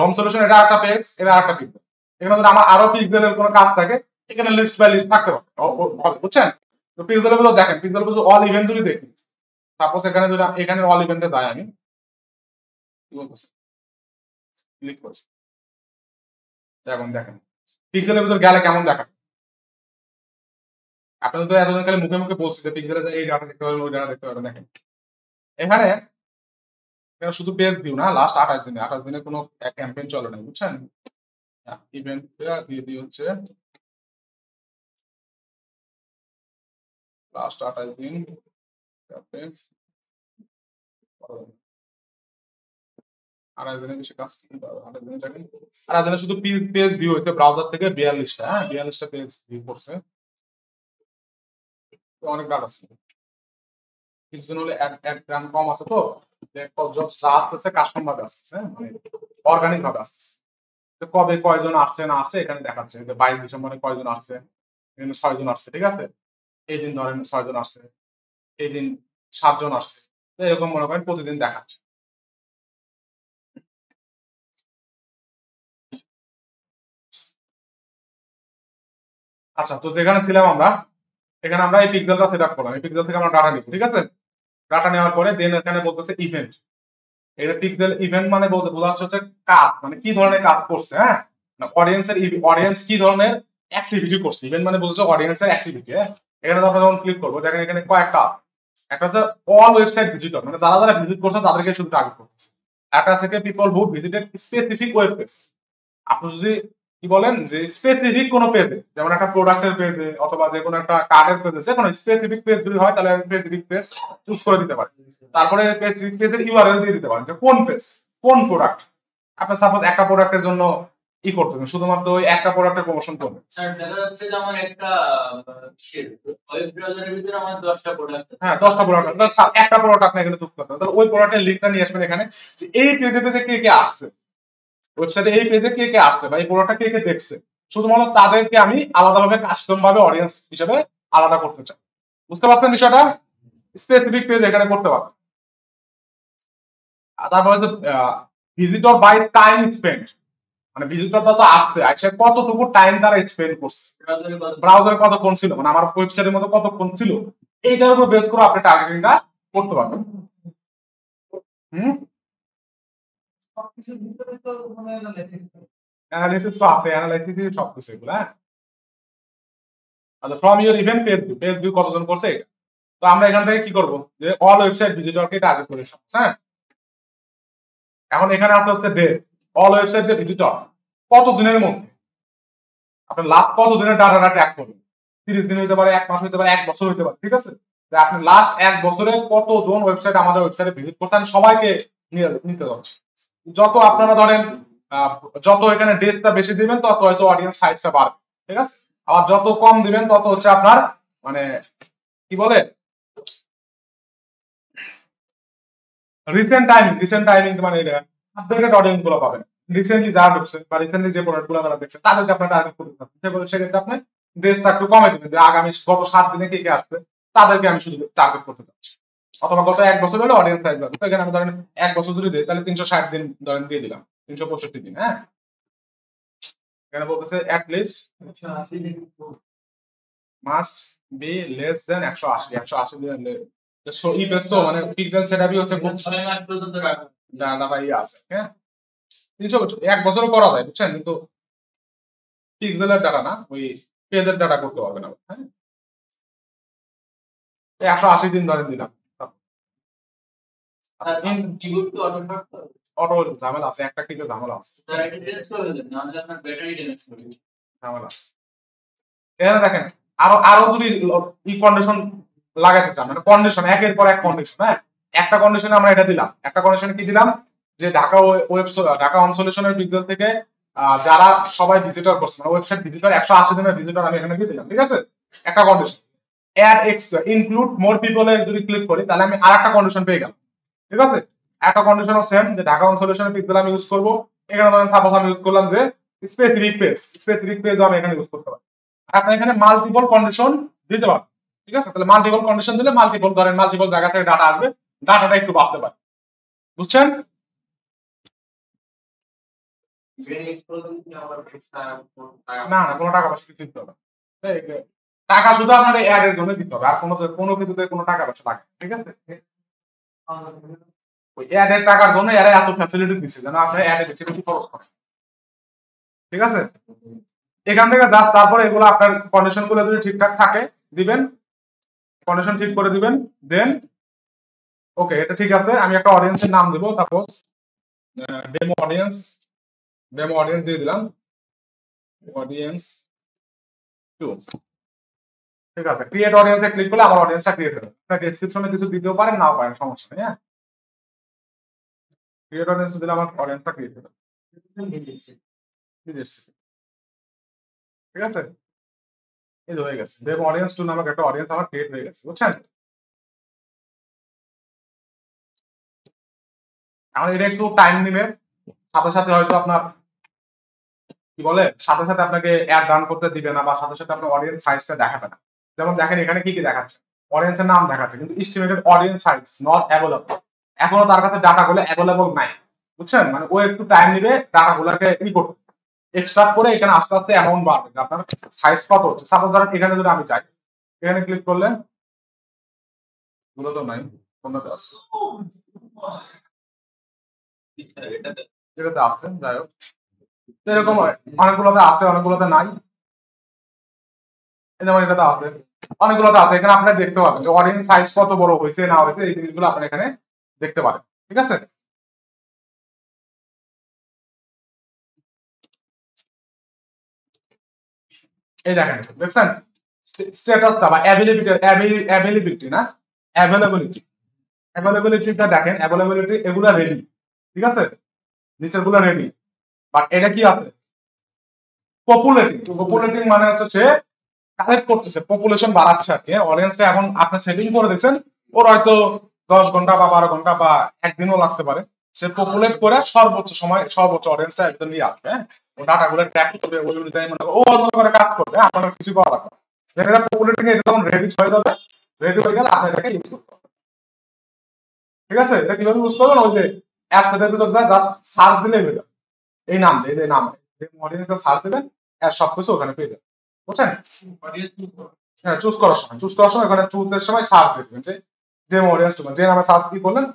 হোম সলিউশন এটা একটা পেজ, এটা একটা পিক্সেল। এখানে যদি আমার আরো পিক্সেলের কোনো কাজ থাকে, এখানে লিস্ট বাই লিস্ট থাকতে পারে। বুঝছেন? তো পিক্সেলের ভিতর দেখেন, পিক্সেলের ভিতর অল ইভেন্ট যদি দেখি, সাপোজ এখানে যদি এখানে অল ইভেন্টে যাই, আমি কি বলতেছি, ক্লিক করছি, এখন দেখেন পিক্সেলের ভিতর গেলে কেমন দেখা। আপনাদের তো এতদিন খালি মুখে মুখে বলছি যে পিক্সেলে এই ডাটা দেখতে পারবেন, ওই ডাটা দেখতে পারবেন। দেখেন এখানে শুধু পেজ ভিউ না, লাস্ট 28 দিনে কোনো ক্যাম্পেইন চলে না। বুঝছেন? ইভেন্ট দিয়ে দিয়ে হচ্ছে লাস্ট 28 দিন ক্যাম্পেইন, 28 দিনের বেশি কাজ করতে হবে। 28 দিনে দেখেন, 28 দিনে শুধু পেজ ভিউ হয়েছে ব্রাউজার থেকে 42টা, হ্যাঁ, 42টা পেজ ভিউ করছে। তো অনেক ডাটা ছিল, কিছুদিন হলে এক গ্রাম কম আছে, তো যা আসতেছে কাস্টম ভাবে আসতেছে, মানে অর্গানিক ভাবে আসতেছে। কবে কয়জন আসছে না আসছে এখানে দেখাচ্ছে, 22 ডিসেম্বরে কয়জন আসছে, এখানে 6 জন আসছে, ঠিক আছে? এই দিন ধরেন 6 জন আসছে, এই দিন 7 জন আসছে, তো এরকম মনে করেন প্রতিদিন দেখাচ্ছে। আচ্ছা, তো যেখানে ছিলাম আমরা, এখানে আমরা এই পিক্সেলটা সেট আপ করলাম, এই পিক্সেল থেকে আমরা ডাটা নিব, ঠিক আছে? ডাটা নেওয়ার পরে দেন এখানে বলতেছে ইভেন্ট। এটা পিক্সেল ইভেন্ট মানে বলতে বোঝাচ্ছে হচ্ছে কাজ, মানে কি ধরনের কাজ করছে, হ্যাঁ, অডিয়েন্স কি ধরনের অ্যাক্টিভিটি করছে। ইভেন্ট মানে বোঝাচ্ছে অডিয়েন্সের অ্যাক্টিভিটি। হ্যাঁ, এখানে যখন ক্লিক করবো, দেখেন এখানে কয়েকটা আছে। একটা হচ্ছে অল ওয়েবসাইট ভিজিটর, মানে যারা যারা ভিজিট করছে তাদেরকে শুধু টার্গেট করছে। একটা আছে people who visited specific web page. আপনি যদি কি বলেন যে স্পেসিফিক কোনো পেজে, যেমন একটা প্রোডাক্টের পেজে অথবা যে কোনো একটা কার্ডের পেজে, যে কোনো স্পেসিফিক পেজ যদি হয় তাহলে স্পেসিফিক পেজ চুজ করে দিতে পারেন। তারপরে স্পেসিফিক পেজের ইউআরএল দিয়ে দিতে পারেন যে কোন পেজ, কোন প্রোডাক্ট। আপনি সাপোজ একটা প্রোডাক্টের জন্য ই করতেছেন, শুধুমাত্র ওই একটা প্রোডাক্টের প্রমোশন করবেন। স্যার দেখা যাচ্ছে যে আমার একটা ওয়েব ব্রাউজারের ভিতরে আমার 10টা প্রোডাক্ট, হ্যাঁ, 10টা প্রোডাক্ট, একটা প্রোডাক্ট আপনি এখানে চুজ করতে হবে। তাহলে ওই প্রোডাক্টের লিঙ্কটা নিয়ে আসবেন এখানে, যে এই পেজে পেজে কে কে আসছে, ওয়েবসাইটে এই পেজে কে কে আসছে বা এই প্রোডাক্টটা কে কে দেখছে, শুধুমাত্র তাদেরকে আমি আলাদাভাবে কাস্টম ভাবে অডিয়েন্স হিসেবে আলাদা করতে চাই। বুঝতে পারছেন বিষয়টা? স্পেসিফিক পেজ এখানে করতে পারবেন। তারপরে যে ভিজিটর বাই টাইম স্পেন্ড, মানে ভিজিটরটা তো আসছে, আইসা কতটুকু টাইম তারা স্পেন্ড করছে, ব্রাউজারে কতক্ষণ ছিল, মানে আমার ওয়েবসাইটের মধ্যে কতক্ষণ ছিল, এইটার উপর বেস করে আপনি টার্গেটিংটা করতে পারবেন। সবকিছুর ভিতরে তো মানে অ্যানালাইসিস তো আছে, অ্যানালাইসিস সবকিছু এগুলো। হ্যাঁ, আচ্ছা, from your event page view কতজন করছে এটা। তো আমরা এখান থেকে কি করব, যে অল ওয়েবসাইট ভিজিটরকে টার্গেট করে, হ্যাঁ। এখন এখানে আসতে হচ্ছে ডে, অল ওয়েবসাইট যে ভিজিটর কত দিনের মধ্যে, আপনার লাস্ট কত দিনের ডাটাটা ট্র্যাক করবেন। 30 দিন হইতে পারে, 1 মাস হইতে পারে, 1 বছর হইতে পারে, ঠিক আছে? যে আপনি লাস্ট 1 বছরে কতজন ওয়েবসাইট আমাদের ওয়েবসাইটে ভিজিট করছেন, সবাইকে নিতে যাচ্ছে। যত আপনারা ধরেন যত এখানে ডেজটা বেশি দিবেন তত হয়তো অডিয়েন্স সাইজটা বাড়বে, ঠিক আছে। আর যত কম দিবেন তত হচ্ছে আপনার মানে কি বলে রিসেন্ট টাইমিং মানে আপডেটেড অডিয়েন্স গুলো পাবেন। রিসেন্টলি যারা ঢুকছে বা রিসেন্টলি যে প্রোডাক্ট গুলো তারা দেখছে তাদেরকে আপনার টার্গেট করতে থাকবেন। সেক্ষেত্রে আপনি ড্রেসটা একটু কমে দিবেন যে আগামী গত 7 দিনে কে কে আসছে তাদেরকে আমি শুধু টার্গেট করতে চাচ্ছি। অথবা গত 1 বছর হলে অডিয়েন্স সাইজ বাড়বে। তো এখানে আমি ধরেন 1 বছর যদি দিই তাহলে 360 দিন ধরেন দিয়ে দিলাম, 365 দিন। হ্যাঁ, এখানে বলতেছে at least must be less than 180 দিন। সো ই পেজ তো মানে পিক্সেল সেটআপই হচ্ছে খুব 6 মাস পর্যন্ত রাখুন। ডাটা ইয়ে আছে। হ্যাঁ, 1 বছরও করা যায় বুঝছেন, কিন্তু পিক্সেলের ডাটা না, ওই পেজের ডাটা করতে পারবে না। হ্যাঁ, 180 দিন ধরে দিলাম। আর কিবোর্ড তো অটো শর্ট তো অটো ঝামেলা আছে, একটা ক্লিকে ঝামেলা আছে, স্যার এটা চেঞ্জ করে দেন, নাহলে আপনার ব্যাটারি ড্যামেজ করবে। ঝামেলা আছে। এখানে দেখেন আরো যদি ই কন্ডিশন লাগাইতে চান, মানে কন্ডিশন একের পর এক কন্ডিশন। হ্যাঁ, একটা কন্ডিশনে আমরা এটা দিলাম, একটা কন্ডিশনে কি দিলাম যে ঢাকা ঢাকা হোম সলিউশনের পিক্সেল থেকে যারা সবাই ভিজিটর করছে মানে ওয়েবসাইট ভিজিটর 180 দিনের ভিজিটর আমি এখানে দিয়ে দিলাম, ঠিক আছে। একটা condition add extra include more people এ যদি ক্লিক করি তাহলে আমি আরেকটা কন্ডিশন পেয়ে গেলাম, ঠিক আছে। একটা কন্ডিশন সেম যে ঢাকা হোম সলিউশনের পিক্সেল আমি ইউজ করব। এখানে ধরেন সাপোজ আমি ইউজ করলাম যে স্পেসিফিক পেজ আমি এখানে ইউজ করতে পারি। আপনি এখানে মাল্টিপল কন্ডিশন দিতে পারেন, ঠিক আছে। তাহলে মাল্টিপল কন্ডিশন দিলে মাল্টিপল জায়গা থেকে ডাটা আসবে, ডাটাটা একটু বাড়তে পারে, বুঝছেন। না না, কোনো টাকা পয়সা কিছু দিতে হবে না। টাকা শুধু আপনার অ্যাড এর জন্য দিতে হবে, আর কোনো কিছুতে কোনো টাকা পয়সা লাগে, ঠিক আছে। ওই অ্যাড এর টাকার জন্য এরা এত ফ্যাসিলিটি দিচ্ছে যেন আপনি অ্যাড এর বেশি খরচ করেন, ঠিক আছে। এখান থেকে জাস্ট তারপরে এগুলো আপনার কন্ডিশন গুলো যদি ঠিকঠাক থাকে দিবেন, কন্ডিশন ঠিক করে দিবেন, দেন ওকে এটা ঠিক আছে। আমি একটা অডিয়েন্সের নাম দেবো, সাপোজ ডেমো অডিয়েন্স দিয়ে দিলাম, অডিয়েন্স 2, ঠিক আছে। ক্রিয়েট অডিয়েন্সে ক্লিক করলে আমার অডিয়েন্সটা ক্রিয়েট হবে। আপনার ডেসক্রিপশনে কিছু দিতেও পারেন নাও পারেন, সমস্যা নেই। হ্যাঁ, ক্রিয়েট অডিয়েন্স দিলে আমার অডিয়েন্সটা ক্রিয়েট হবে, ঠিক আছে। এই হয়ে গেছে, ডেমো অডিয়েন্স 2 নামক একটা অডিয়েন্স আমার ক্রিয়েট হয়ে গেছে, বুঝছেন। এখন এটা একটু টাইম নেবে, সাথে সাথে হয়তো আপনার কি বলে সাথে সাথে আপনাকে অ্যাড রান করতে দিবে না, বা সাথে সাথে আপনার অডিয়েন্স সাইজটা দেখাবে না। যেমন দেখেন এখানে কি কি দেখাচ্ছে, অডিয়েন্সের নাম দেখাচ্ছে কিন্তু estimated audience size not available, এখনো তার কাছে ডাটা গুলো অ্যাভেলেবল নাই, বুঝছেন। মানে ও একটু টাইম নেবে ডাটা গুলোকে ই করতে, এক্সট্রাক্ট করে এখানে আস্তে আস্তে অ্যামাউন্ট বাড়বে যে আপনার সাইজ কত হচ্ছে। সাপোজ ধরেন এখানে যদি আমি যাই, এখানে ক্লিক করলে গুলো তো নাই, কোনটাতে আছে, এটাতে আসছে, যাই হোক এরকম অনেকগুলোতে আছে অনেকগুলোতে নাই, যেমন এটাতে আছে অনেকগুলোতে আছে। এখানে আপনারা দেখতে পাবেন যে অডিয়েন্স সাইজ কত বড় হয়েছে না হয়েছে, এই জিনিসগুলো আপনি এখানে দেখতে পারেন, ঠিক আছে। এই দেখেন দেখছেন স্ট্যাটাসটা বা অ্যাভেলেবিলিটি না অ্যাভেলেবিলিটিটা দেখেন, অ্যাভেলেবিলিটি এগুলা রেডি, ঠিক আছে, নিচের গুলা রেডি। বাট এটা কি আছে পপুলেটিং মানে হচ্ছে সে কালেক্ট করতেছে, পপুলেশন বাড়াচ্ছে আর কি। অডিয়েন্সটা এখন আপনি সেটিং করে দিয়েছেন, ওর হয়তো 10 ঘন্টা বা 12 ঘন্টা বা একদিনও লাগতে পারে, সে পপুলেট করে সর্বোচ্চ সময় সর্বোচ্চ অডিয়েন্সটা একদম নিয়ে আসবে। হ্যাঁ, ও ডাটা গুলো ট্র্যাক করবে, ওই অনুযায়ী মনে ও অল্প করে কাজ করবে, আপনার কিছু করা লাগবে না। এটা পপুলেটিং এটা যখন রেডি হয়ে যাবে, রেডি হয়ে গেলে আপনি এটাকে ইউজ করতে পারবেন, ঠিক আছে। এটা কিভাবে ইউজ করবেন, ওই যে অ্যাপসের ভিতর যায় জাস্ট সার্চ দিলেই হয়ে যাবে, এই নাম দিয়ে এই নাম অডিয়েন্সটা সার্চ দিবেন আর সবকিছু ওখানে পেয়ে যাবেন, বুঝছেন। হ্যাঁ, চুজ করার সময় ওখানে চুজের সময় সার্চ দিবেন যে ডেমো অডিয়েন্স 2 যে নামে সার্চ কি করলেন,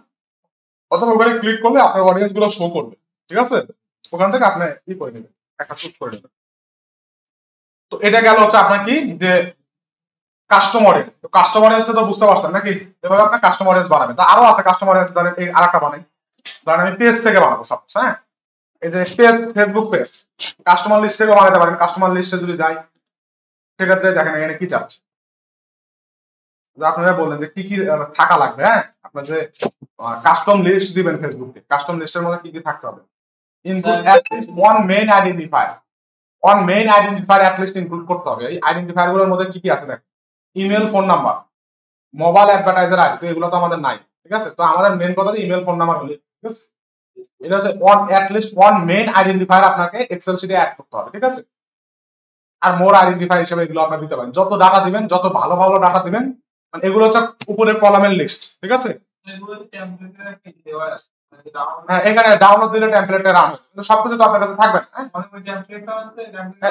অথবা ওখানে ক্লিক করলে আপনার অডিয়েন্স গুলো শো করবে, ঠিক আছে। ওখান থেকে আপনি কি করে নেবেন, একটা চুজ করে নেবেন। তো এটা গেল হচ্ছে আপনার কি যে কাস্টম অডিয়েন্স। তো কাস্টম অডিয়েন্স তো বুঝতে পারছেন নাকি, এভাবে আপনার কাস্টম অডিয়েন্স বানাবেন। তো আরো আছে কাস্টম অডিয়েন্স, ধরেন এই আরেকটা বানাই, ধরেন আমি পেজ থেকে বানাবো সাপোজ। হ্যাঁ, এই যে page Facebook page customer list থেকে বানাতে পারেন। কাস্টমার লিস্টে যদি যাই সেক্ষেত্রে দেখেন এখানে কি চাচ্ছে, আপনারা বললেন যে কি কি থাকা লাগবে, হ্যাঁ আপনার যে কাস্টম লিস্ট দিবেন ফেসবুকে, কাস্টম লিস্টের মধ্যে কি কি থাকতে হবে, include at least one main identifier, on main identifier at least include করতে হবে। এই আইডেন্টিফায়ার গুলোর মধ্যে কি কি আছে দেখেন, email, phone number, mobile advertiser ID, তো এগুলো তো আমাদের নাই, ঠিক আছে। তো আমাদের মেইন কথা যে ইমেল, ফোন নাম্বার হলে, ঠিক আছে। এটা হচ্ছে one at least one main identifier আপনাকে এক্সেল শিটে অ্যাড করতে হবে, ঠিক আছে। আর মোর আইডেন্টিফায়ার হিসেবে এগুলো আপনারা দিতে পারেন, যত ডাটা দিবেন, যত ভালো ভালো ডাটা দিবেন, মানে এগুলো হচ্ছে উপরের কলামের লিস্ট, ঠিক আছে। হ্যাঁ, এখানে ডাউনলোড দিলে টেমপ্লেটে রান হয়, কিন্তু সবকিছু তো আপনার কাছে থাকবে না।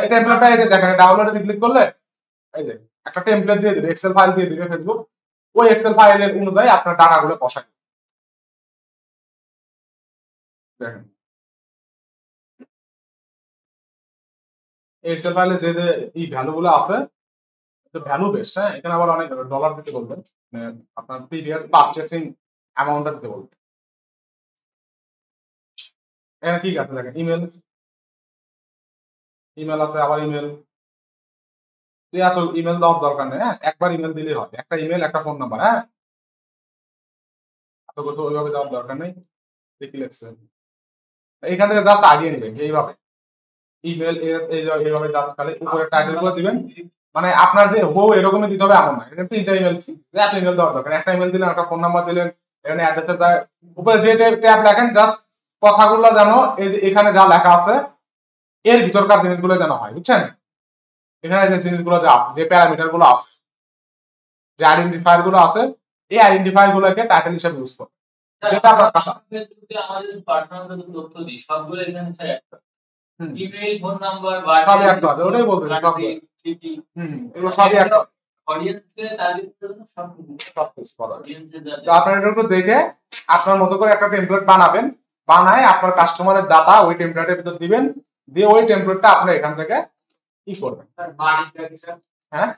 এই টেমপ্লেটটা এই যে দেখেন, ডাউনলোডে ক্লিক করলে এই যে একটা টেমপ্লেট দিয়ে দিবে, এক্সেল ফাইল দিয়ে দিবে ফেসবুক, ওই এক্সেল ফাইলের অনুযায়ী আপনার ডাটাগুলো বসাই দেখেন। এই এক্সেল ফাইলে যে যে এই ভ্যালুগুলো আছে, ভ্যালু বেস্ট, হ্যাঁ, এখানে আবার অনেক ডলার দিতে বলবেন, মানে আপনার প্রিভিয়াস পারচেসিং অ্যামাউন্টটা দিতে বলবেন। এখানে কি আছে দেখেন, ইমেল, ইমেল আছে, আবার ইমেল, এত ইমেল দেওয়ার দরকার নেই, হ্যাঁ, একবার ইমেল দিলেই হবে, একটা ইমেল, একটা ফোন নাম্বার, হ্যাঁ, এত কিছু ওইভাবে দেওয়ার দরকার নেই। দেখি লেখছে, এখান থেকে জাস্ট আইডিয়া নেবেন এইভাবে, ইমেল এইভাবে জাস্ট খালি উপরে টাইটেল গুলো দিবেন, মানে আপনার যে এরকমই দিতে হবে এমন না, এখানে তিনটা ইমেল, এত ইমেল দেওয়ার দরকার, একটা ইমেল দিলেন, একটা ফোন নাম্বার দিলেন, এখানে অ্যাড্রেসের উপরে যে ট্যাব লেখেন, জাস্ট কথাগুলো যেন এই যে এখানে যা লেখা আছে এর ভিতরকার জিনিসগুলো যেন হয়, বুঝছেন। এখানে যে জিনিসগুলো যে আছে, যে প্যারামিটার গুলো আছে, যে আইডেন্টিফায়ার গুলো আছে, এই আইডেন্টিফায়ার গুলোকে টাইটেল হিসেবে ইউজ করবে, যেটা আপনার কাছে আমাদের পার্সোনাল তথ্য দিই সবগুলো এখানে স্যার ইমেল, ফোন নাম্বার, সবই একটা হবে, ওটাই বলতে সব, এগুলো সবই একটা অডিয়েন্সকে টার্গেট করে সব কিছু করা। তো আপনারা এটা একটু দেখে আপনার মতো করে একটা টেমপ্লেট বানাবেন, বানায় আপনার কাস্টমারের ডাটা ওই টেমপ্লেটের ভিতর দিবেন, দিয়ে ওই টেমপ্লেটটা আপনি এখান থেকে কি করবেন, হ্যাঁ,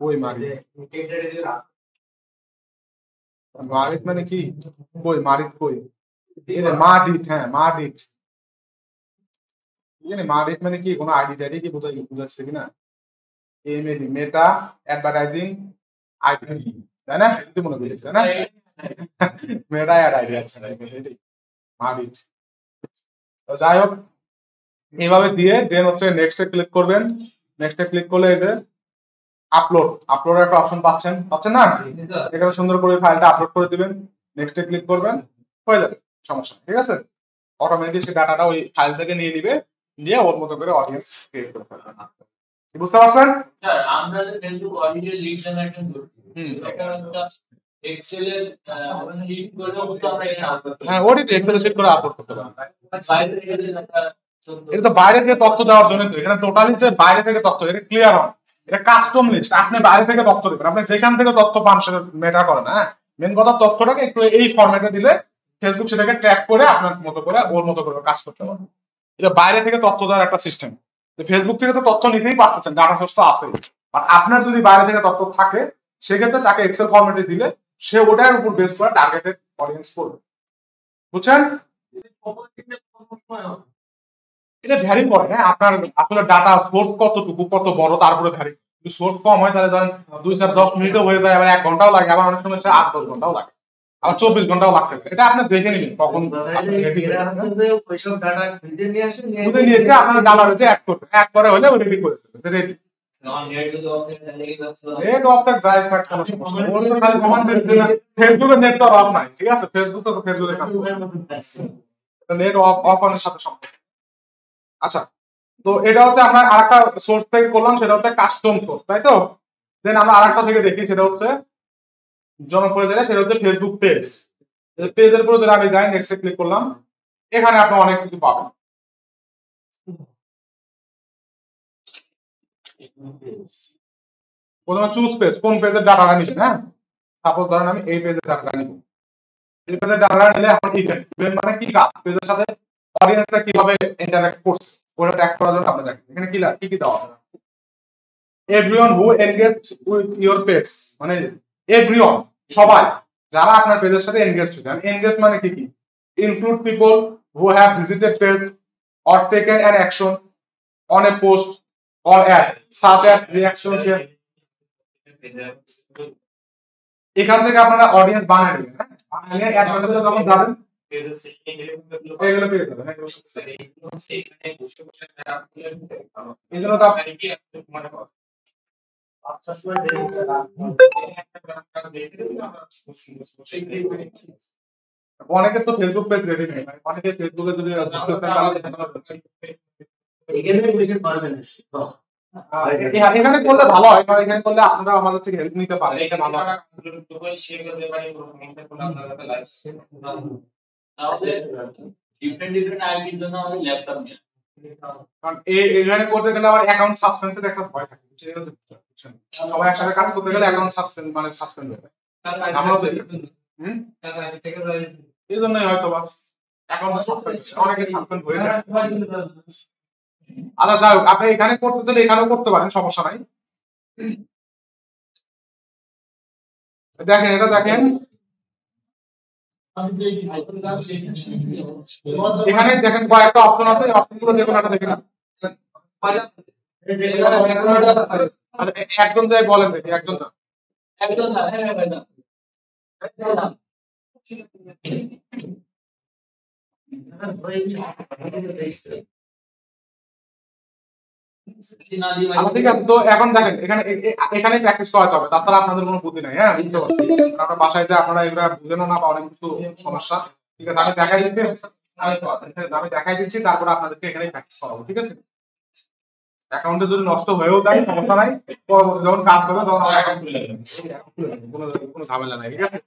ওই মারিট মানে কি, কই মারিট কই, মাডিট, হ্যাঁ মাডিট, মারিট মানে কি, কোনো আইডি টাইডি কি বুঝাচ্ছে কিনা, এমএডি, মেটা অ্যাডভার্টাইজিং আইডি, তাই না, এটি মনে করেছে না, মেটা অ্যাড আইডি, আচ্ছা এটাই মারিট। তো যাই হোক, এইভাবে দিয়ে দেন হচ্ছে নেক্সটে ক্লিক করবেন, নেক্সটে ক্লিক করলে এই যে আপলোড, আপলোডের একটা অপশন পাচ্ছেন না, এখানে সুন্দর করে ফাইলটা আপলোড করে দিবেন, নেক্সটে ক্লিক করবেন, হয়ে যাবে, সমস্যা, ঠিক আছে। অটোমেটিক সেই ডাটাটা ওই ফাইল থেকে নিয়ে নিবে, নিয়ে ওর মতো করে অডিয়েন্স ক্রিয়েট করে ফেলবে, বুঝতে পারছেন। স্যার আমরা যে ফেসবুক অডিয়েন্স লিড জেনারেশন করছি, এটা এক্সেল এর লিড করে তো আমরা এখানে আপলোড করি, হ্যাঁ ওরই তো এক্সেল শিট করে আপলোড করতে পারেন, বাইরে থেকে যে এটা তো বাইরে থেকে তথ্য দেওয়ার জন্য, তো এখানে টোটালি যে বাইরে থেকে তথ্য, এটা ক্লিয়ার হয়, এটা কাস্টম লিস্ট, আপনি বাইরে থেকে তথ্য দেবেন, আপনি যেখান থেকে তথ্য পান সেটা ম্যাটার করে না, হ্যাঁ, মেন কথা তথ্যটাকে একটু এই ফরম্যাটে দিলে ফেসবুক সেটাকে ট্র্যাক করে আপনার মতো করে ওর মতো করে কাজ করতে পারবে। এটা বাইরে থেকে তথ্য দেওয়ার একটা সিস্টেম, ফেসবুক থেকে তো তথ্য নিতেই পারতেছেন, ডাটা সোর্স তো আছে, আর আপনার যদি বাইরে থেকে তথ্য থাকে সেক্ষেত্রে তাকে এক্সেল ফরম্যাটে দিলে সে ওটার উপর বেস করে টার্গেটেড অডিয়েন্স করবে, বুঝছেন। এটা ভ্যারি করে, হ্যাঁ, আপনার আসলে ডাটা সোর্স কতটুকু, কত বড়, তারপরে ভ্যারি, যদি সোর্স কম হয় তাহলে ধরেন 2-4-10 মিনিটও হয়ে যায়, আবার 1 ঘন্টাও লাগে, আবার অনেক সময় 8-10 ঘন্টাও লাগে, আবার 24 ঘন্টাও লাগতে পারে, এটা আপনি দেখে নিবেন কখন আপনার ডাটা হচ্ছে অ্যাড করতে, অ্যাড করে হলে রেডি করে দেবে, রেডি। নেট অফ থাক যাই থাক কোনো সমস্যা নেই, ওর তো খালি কমান্ড দিতে না, ফেসবুকের নেট তো অফ নাই, ঠিক আছে, ফেসবুক তো ফেসবুকে কাজ করে, নেট অফ অনের সাথে সম্পর্ক। আচ্ছা, তো এটা হচ্ছে আমরা আরেকটা সোর্স থেকে করলাম, সেটা হচ্ছে কাস্টম সোর্স, তাই তো। দেন আমরা আরেকটা থেকে দেখি, সেটা হচ্ছে জনপ্রিয় যেটা, সেটা হচ্ছে ফেসবুক পেজ, পেজের উপরে যদি আমি যাই, নেক্সটে ক্লিক করলাম, এখানে আপনি অনেক কিছু পাবেন। প্রথমে চুজ পেজ, কোন পেজের ডাটাটা নিবেন, হ্যাঁ, সাপোজ ধরেন আমি এই পেজের ডাটাটা নিব, এই পেজের ডাটাটা নিলে এখন ইভেন্ট, ইভেন্ট মানে কি কাজ, পেজের সাথে অডিয়েন্সরা কিভাবে ইন্টারঅ্যাক্ট করছে ওটা ট্র্যাক করার জন্য আপনি দেখেন এখানে কি কি দেওয়া হবে, everyone who engage with your page, মানে এভরিওয়ান সবাই যারা আপনার পেজের সাথে এনগেজ হচ্ছে, এনগেজ মানে কি কি, include people who have visited page or taken an action on a post or ad such as reaction, এখান থেকে আপনারা অডিয়েন্স বানায় নেবেন, হ্যাঁ বানাইলে অ্যাডভার্টাইজে যখন যাবেন এগুলো পেয়ে যাবেন। এগুলো তো অনেকে তো ফেসবুক পেজ রেডি নেই, অনেকে ফেসবুকে যদি এখানে করলে ভালো হয়, কারণ এখানে করলে আপনারা আমাদের থেকে হেল্প নিতে পারেন। এখানে করতে গেলে আমার অ্যাকাউন্ট সাসপেন্ডের একটা ভয় থাকে, সবাই একসাথে কাজ করতে গেলে অ্যাকাউন্ট সাসপেন্ড মানে সাসপেন্ড হবে। এই জন্যই হয়তো বা অ্যাকাউন্ট সাসপেন্ড অনেকে সাসপেন্ড হয়ে যায়। আচ্ছা যাই হোক, আপনি এখানে করতে চাইলে এখানেও করতে পারেন, সমস্যা নাই। দেখেন এটা দেখেন, এখানে দেখেন কয়েকটা অপশন আছে, অপশনগুলো দেখুন একটা দেখেন। একজন যাই বলেন দেখি, একজন যা ঠিক আছে। তো এখন দেখেন এখানে এখানে প্র্যাকটিস করাতে হবে, তাছাড়া আপনাদের কোনো বুদ্ধি নাই। হ্যাঁ বুঝতে পারছি, আপনার বাসায় যে আপনারা এগুলো বুঝেন না বা অনেক কিছু সমস্যা। ঠিক আছে, আমি দেখাই দিচ্ছি, আমি দেখাই দিচ্ছি, তারপরে আপনাদেরকে এখানে প্র্যাকটিস করাবো। ঠিক আছে, অ্যাকাউন্টে যদি নষ্ট হয়েও যায় সমস্যা নাই, পরবর্তী যখন কাজ করবে তখন আমরা অ্যাকাউন্ট খুলে নেব, কোনো ঝামেলা নাই। ঠিক আছে,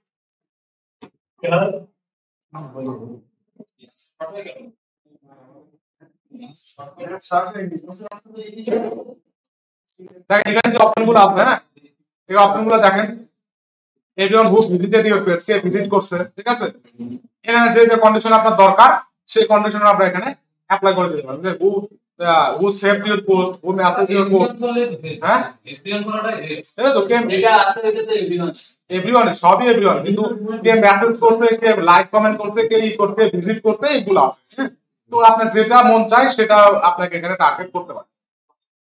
দেখেন এখানে যে অপশনগুলো আছে, হ্যাঁ এই অপশনগুলো দেখেন। Everyone who visited your page, K visit করছে। ঠিক আছে, এখানে যে যে কন্ডিশন আপনার দরকার সেই কন্ডিশন আপনারা এখানে অ্যাপ্লাই করে দিতে পারেন। Who saved your post, who message your post. হ্যাঁ এভরিওয়ান কোনটা এই তো কেম এটা আছে, এটা তো এভরিওয়ান সবই এভরিওয়ান, কিন্তু কে মেসেজ করতে, কে লাইক কমেন্ট করতে, কে ই করতে, ভিজিট করতে, এগুলো আছে। তো আপনার যেটা মন চায় সেটা আপনাকে এখানে টার্গেট করতে পারেন,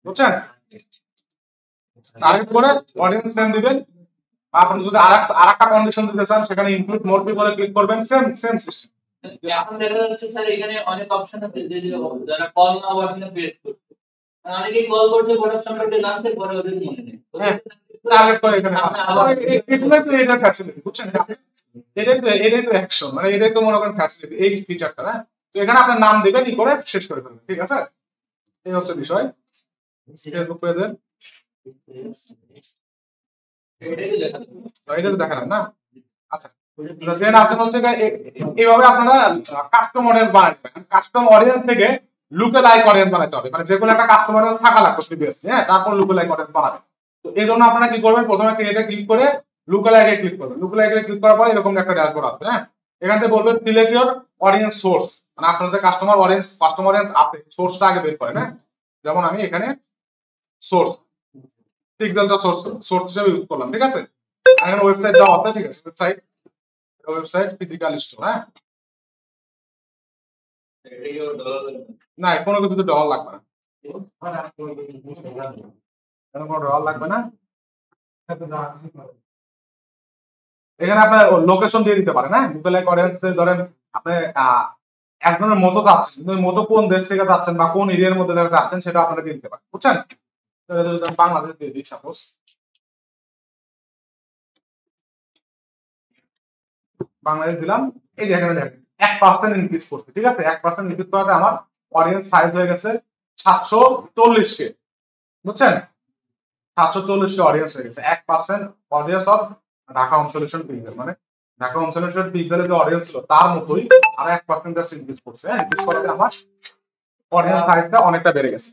বুঝছেন? টার্গেট করে অডিয়েন্স নেম দিবেন। আপনি যদি আরেকটা কন্ডিশন দিতে চান, সেখানে ইনক্লুড মোর পিপলে ক্লিক করবেন, সেম সিস্টেম। এখন দেখা যাচ্ছে স্যার এখানে অনেক অপশন আছে, যে যারা কল নাও বাটনে প্রেস করছে, অনেকেই কল করছে, প্রোডাক্ট সম্পর্কে জানছে, পরে ওদের মনে নেই, টার্গেট করে এখানে এটাই তো এটা ফ্যাসিলিটি, বুঝছেন? এটাই তো অ্যাকশন, মানে এটাই তো মনে করেন ফ্যাসিলিটি, এই ফিচারটা। না তো এখানে আপনার নাম দিবেন, ই করে শেষ করে ফেলবেন। ঠিক আছে, এই হচ্ছে বিষয় ফেসবুক পেজের। এটা তো দেখালেন না। আচ্ছা, দেন আসেন হচ্ছে এইভাবে আপনারা কাস্টম অডিয়েন্স বানাতে পারেন। কাস্টম অডিয়েন্স থেকে লুকেলাইক অডিয়েন্স বানাতে হবে, মানে যে কোনো একটা কাস্টম অডিয়েন্স থাকা লাগবে প্রিভিয়াসলি, হ্যাঁ তারপর লুকেলাইক অডিয়েন্স বানাবেন। তো এই জন্য আপনারা কি করবেন, প্রথমে ক্রিয়েটে ক্লিক করে লুকেলাইকে ক্লিক করবেন। লুকেলাইকে ক্লিক করার পর এরকম একটা ড্যাশবোর্ড আসবে। হ্যাঁ এখান থেকে বলবে সিলেক্ট ইওর অডিয়েন্স সোর্স, মানে আপনার যে কাস্টম অডিয়েন্স আছে সোর্সটা আগে বের করেন। হ্যাঁ যেমন আমি এখানে সোর্স পিক্সেলটা সোর্স হিসেবে ইউজ করলাম। ঠিক আছে, এখানে ওয়েবসাইট দেওয়া আছে। ঠিক আছে, ওয়েবসাইট ফিজিক্যাল স্টোর। হ্যাঁ না কোনো কিছুতে ডলার লাগবে না, কোনো ডলার লাগবে না। এখানে আপনার লোকেশন দিয়ে দিতে পারেন। হ্যাঁ লুকেলাইক অডিয়েন্সে ধরেন আপনি একজনের মতো যাচ্ছেন, কিন্তু মতো কোন দেশ থেকে যাচ্ছেন বা কোন এরিয়ার মধ্যে যাচ্ছেন সেটা আপনারা দিয়ে দিতে পারেন, বুঝছেন? বাংলাদেশ দিয়ে দিই সাপোজ, বাংলাদেশ দিলাম। এই যে এখানে দেখেন 1% ইনক্রিজ করছে। ঠিক আছে, 1% ইনক্রিজ করাতে আমার অডিয়েন্স সাইজ হয়ে গেছে 740 কে, বুঝছেন? 740 কে অডিয়েন্স হয়ে গেছে। 1% audience of Dhaka home solution pixel, মানে ঢাকা হোম সলিউশন পিক্সেলের যে অডিয়েন্স ছিল তার মতোই আর 1% জাস্ট ইনক্রিজ করছে। হ্যাঁ ইনক্রিজ করাতে আমার অডিয়েন্স সাইজটা অনেকটা বেড়ে গেছে।